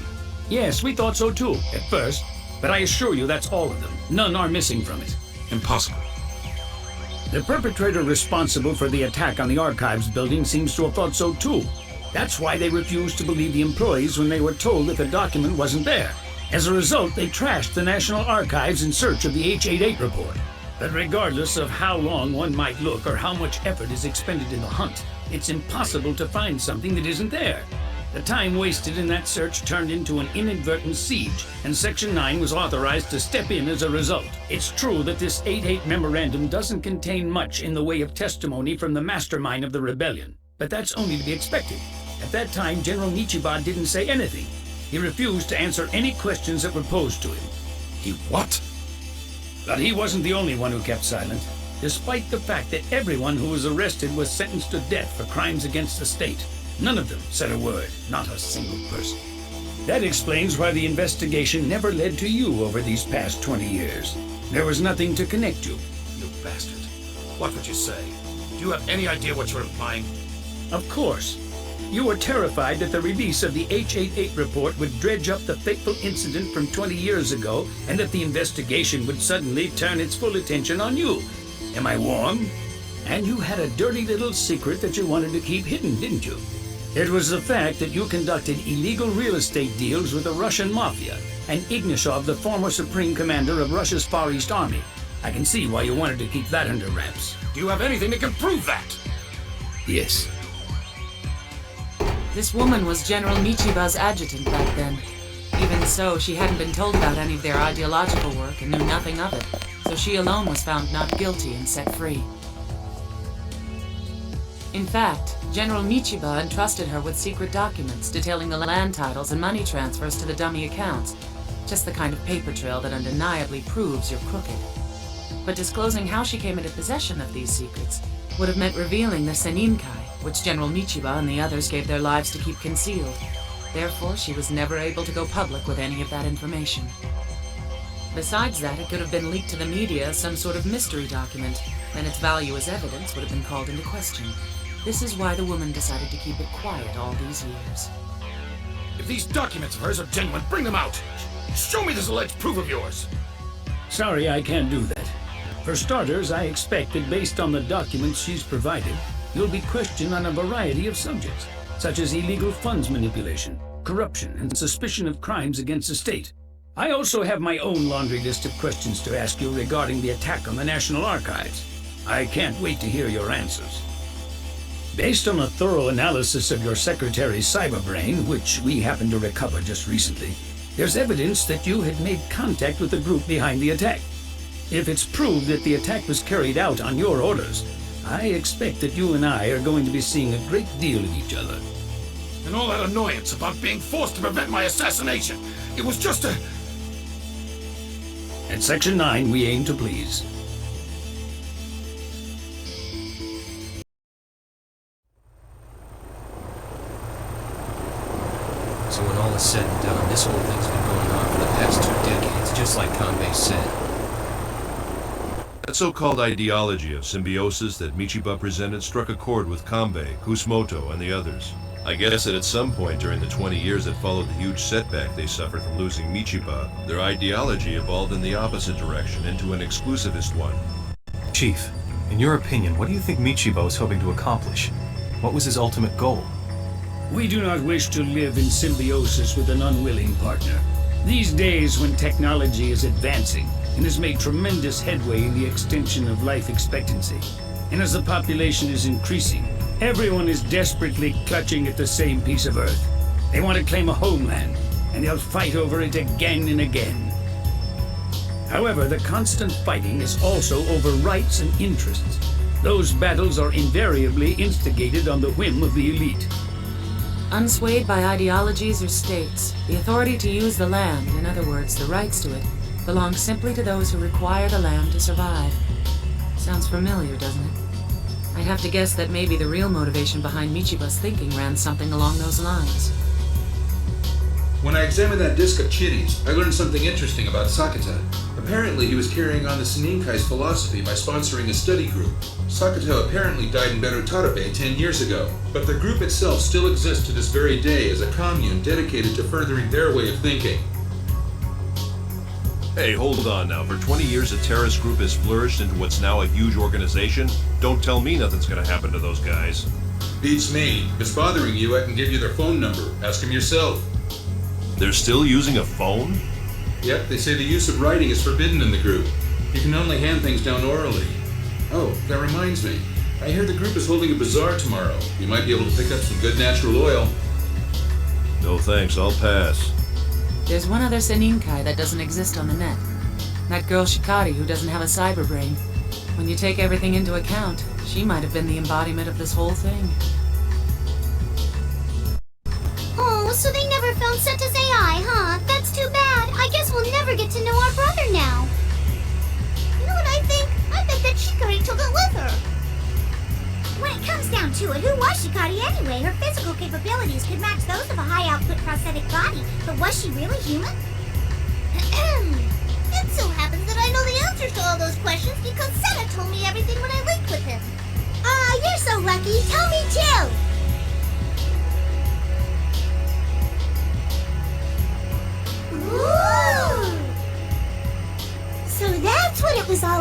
Yes, we thought so too, at first. But I assure you that's all of them. None are missing from it. Impossible. The perpetrator responsible for the attack on the Archives building seems to have thought so too. That's why they refused to believe the employees when they were told that the document wasn't there. As a result, they trashed the National Archives in search of the H-88 report. But regardless of how long one might look or how much effort is expended in the hunt, it's impossible to find something that isn't there. The time wasted in that search turned into an inadvertent siege, and Section 9 was authorized to step in as a result. It's true that this 8-8 memorandum doesn't contain much in the way of testimony from the mastermind of the rebellion, but that's only to be expected. At that time, General Nichiba didn't say anything. He refused to answer any questions that were posed to him. He what? But he wasn't the only one who kept silent, despite the fact that everyone who was arrested was sentenced to death for crimes against the state. None of them said a word, not a single person. That explains why the investigation never led to you over these past 20 years. There was nothing to connect you. You bastard. What would you say? Do you have any idea what you're implying? Of course. You were terrified that the release of the H-88 report would dredge up the fateful incident from 20 years ago and that the investigation would suddenly turn its full attention on you. Am I warm? And you had a dirty little secret that you wanted to keep hidden, didn't you? It was the fact that you conducted illegal real estate deals with the Russian mafia and Ignashov, the former supreme commander of Russia's Far East Army. I can see why you wanted to keep that under wraps. Do you have anything that can prove that? Yes. This woman was General Michiba's adjutant back then. Even so, she hadn't been told about any of their ideological work and knew nothing of it, so she alone was found not guilty and set free. In fact, General Michiba entrusted her with secret documents detailing the land titles and money transfers to the dummy accounts, just the kind of paper trail that undeniably proves you're crooked. But disclosing how she came into possession of these secrets would have meant revealing the Seninkai, which General Michiba and the others gave their lives to keep concealed. Therefore, she was never able to go public with any of that information. Besides that, it could have been leaked to the media as some sort of mystery document, then its value as evidence would have been called into question. This is why the woman decided to keep it quiet all these years. If these documents of hers are genuine, bring them out! Show me this alleged proof of yours! Sorry, I can't do that. For starters, I expect that based on the documents she's provided, you'll be questioned on a variety of subjects, such as illegal funds manipulation, corruption, and suspicion of crimes against the state. I also have my own laundry list of questions to ask you regarding the attack on the National Archives. I can't wait to hear your answers. Based on a thorough analysis of your secretary's cyberbrain, which we happened to recover just recently, there's evidence that you had made contact with the group behind the attack. If it's proved that the attack was carried out on your orders, I expect that you and I are going to be seeing a great deal of each other. And all that annoyance about being forced to prevent my assassination, it was just a... At Section 9, we aim to please. So when all is said and done, this whole thing's been going on for the past 2 decades, just like Kanbei said. That so-called ideology of symbiosis that Michiba presented struck a chord with Kanbei, Kusumoto, and the others. I guess that at some point during the 20 years that followed the huge setback they suffered from losing Michiba, their ideology evolved in the opposite direction, into an exclusivist one. Chief, in your opinion, what do you think Michiba was hoping to accomplish? What was his ultimate goal? We do not wish to live in symbiosis with an unwilling partner. These days, when technology is advancing and has made tremendous headway in the extension of life expectancy, and as the population is increasing, everyone is desperately clutching at the same piece of Earth. They want to claim a homeland, and they'll fight over it again and again. However, the constant fighting is also over rights and interests. Those battles are invariably instigated on the whim of the elite. Unswayed by ideologies or states, the authority to use the land, in other words, the rights to it, belongs simply to those who require the land to survive. Sounds familiar, doesn't it? I'd have to guess that maybe the real motivation behind Michiba's thinking ran something along those lines. When I examined that disc of chitties, I learned something interesting about Sakata. Apparently, he was carrying on the Seninkai's philosophy by sponsoring a study group. Sakata apparently died in Berutarabe 10 years ago, but the group itself still exists to this very day as a commune dedicated to furthering their way of thinking. Hey, hold on now. For 20 years, a terrorist group has flourished into what's now a huge organization? Don't tell me nothing's gonna happen to those guys. Beats me. If it's bothering you, I can give you their phone number. Ask them yourself. They're still using a phone? Yep, they say the use of writing is forbidden in the group. You can only hand things down orally. Oh, that reminds me. I hear the group is holding a bazaar tomorrow. You might be able to pick up some good natural oil. No thanks, I'll pass. There's one other Seninkai that doesn't exist on the net. That girl Shikari who doesn't have a cyber brain. When you take everything into account, she might have been the embodiment of this whole thing. Oh, so they never found Seta's AI, huh? That's too bad. I guess we'll never get to know our brother now. You know what I think? I bet that Shikari took it with her. When it comes down to it, who was Shikari anyway? Her physical capabilities could match those of a high-output prosthetic body, but was she really human? It so happens that I know the answers to all those questions because Seta told me everything when I linked with him. You're so lucky. Tell me too.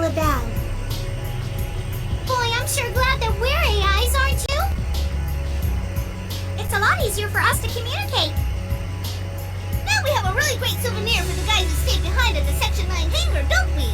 about? Boy, I'm sure glad that we're AIs, aren't you? It's a lot easier for us to communicate. Now we have a really great souvenir for the guys who stayed behind at the Section 9 hangar, don't we?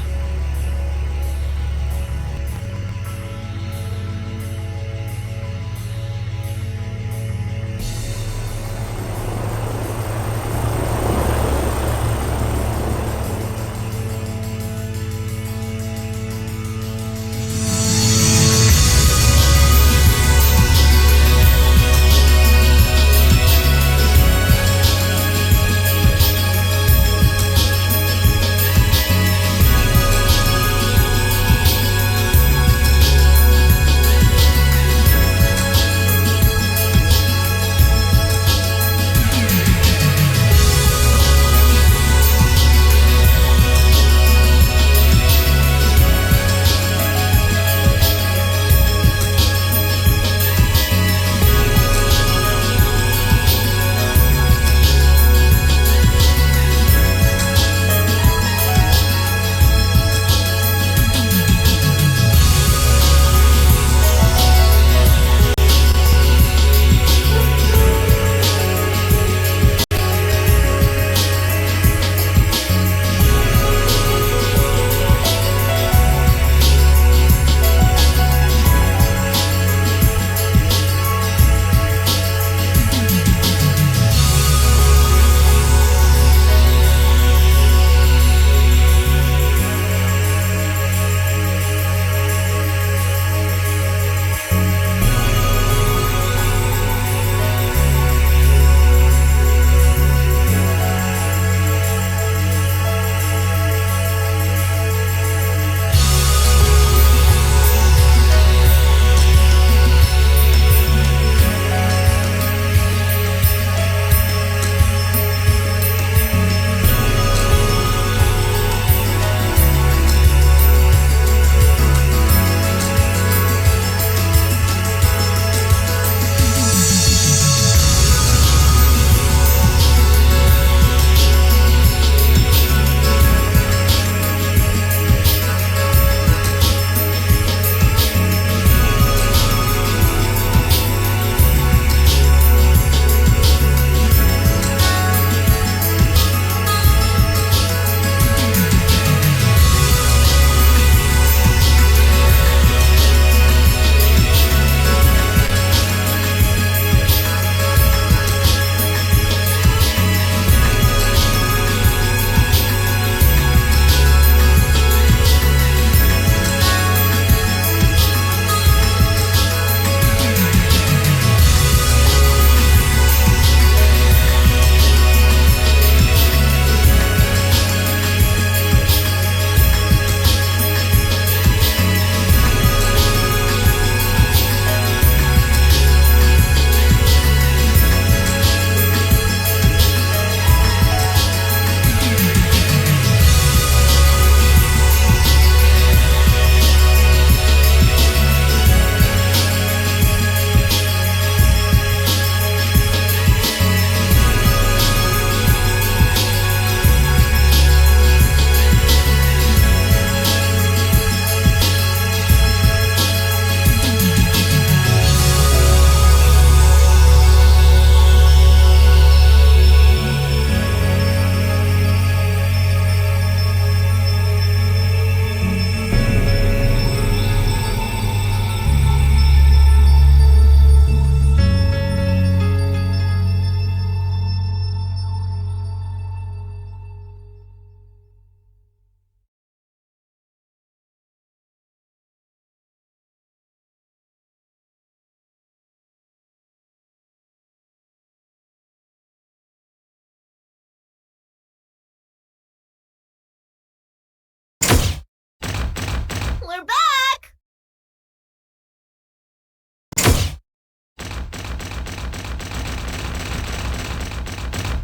We're back!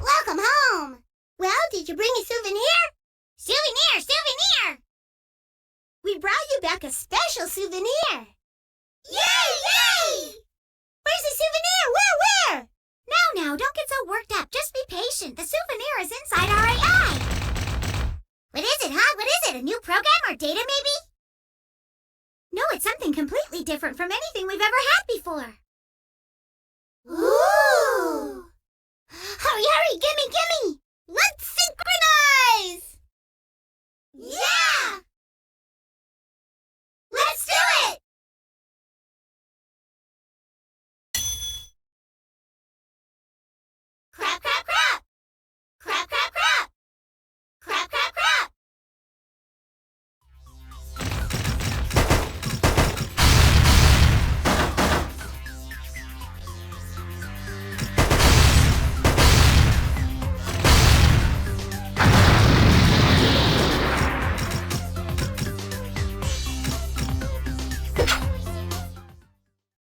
Welcome home! Well, did you bring a souvenir? Souvenir! Souvenir! We brought you back a special souvenir! Yay! Yay! Where's the souvenir? Where? Now, don't get so worked up. Just be patient. The souvenir is inside our AI. What is it, huh? What is it? A new program or data, maybe? it's something completely different from anything we've ever had before.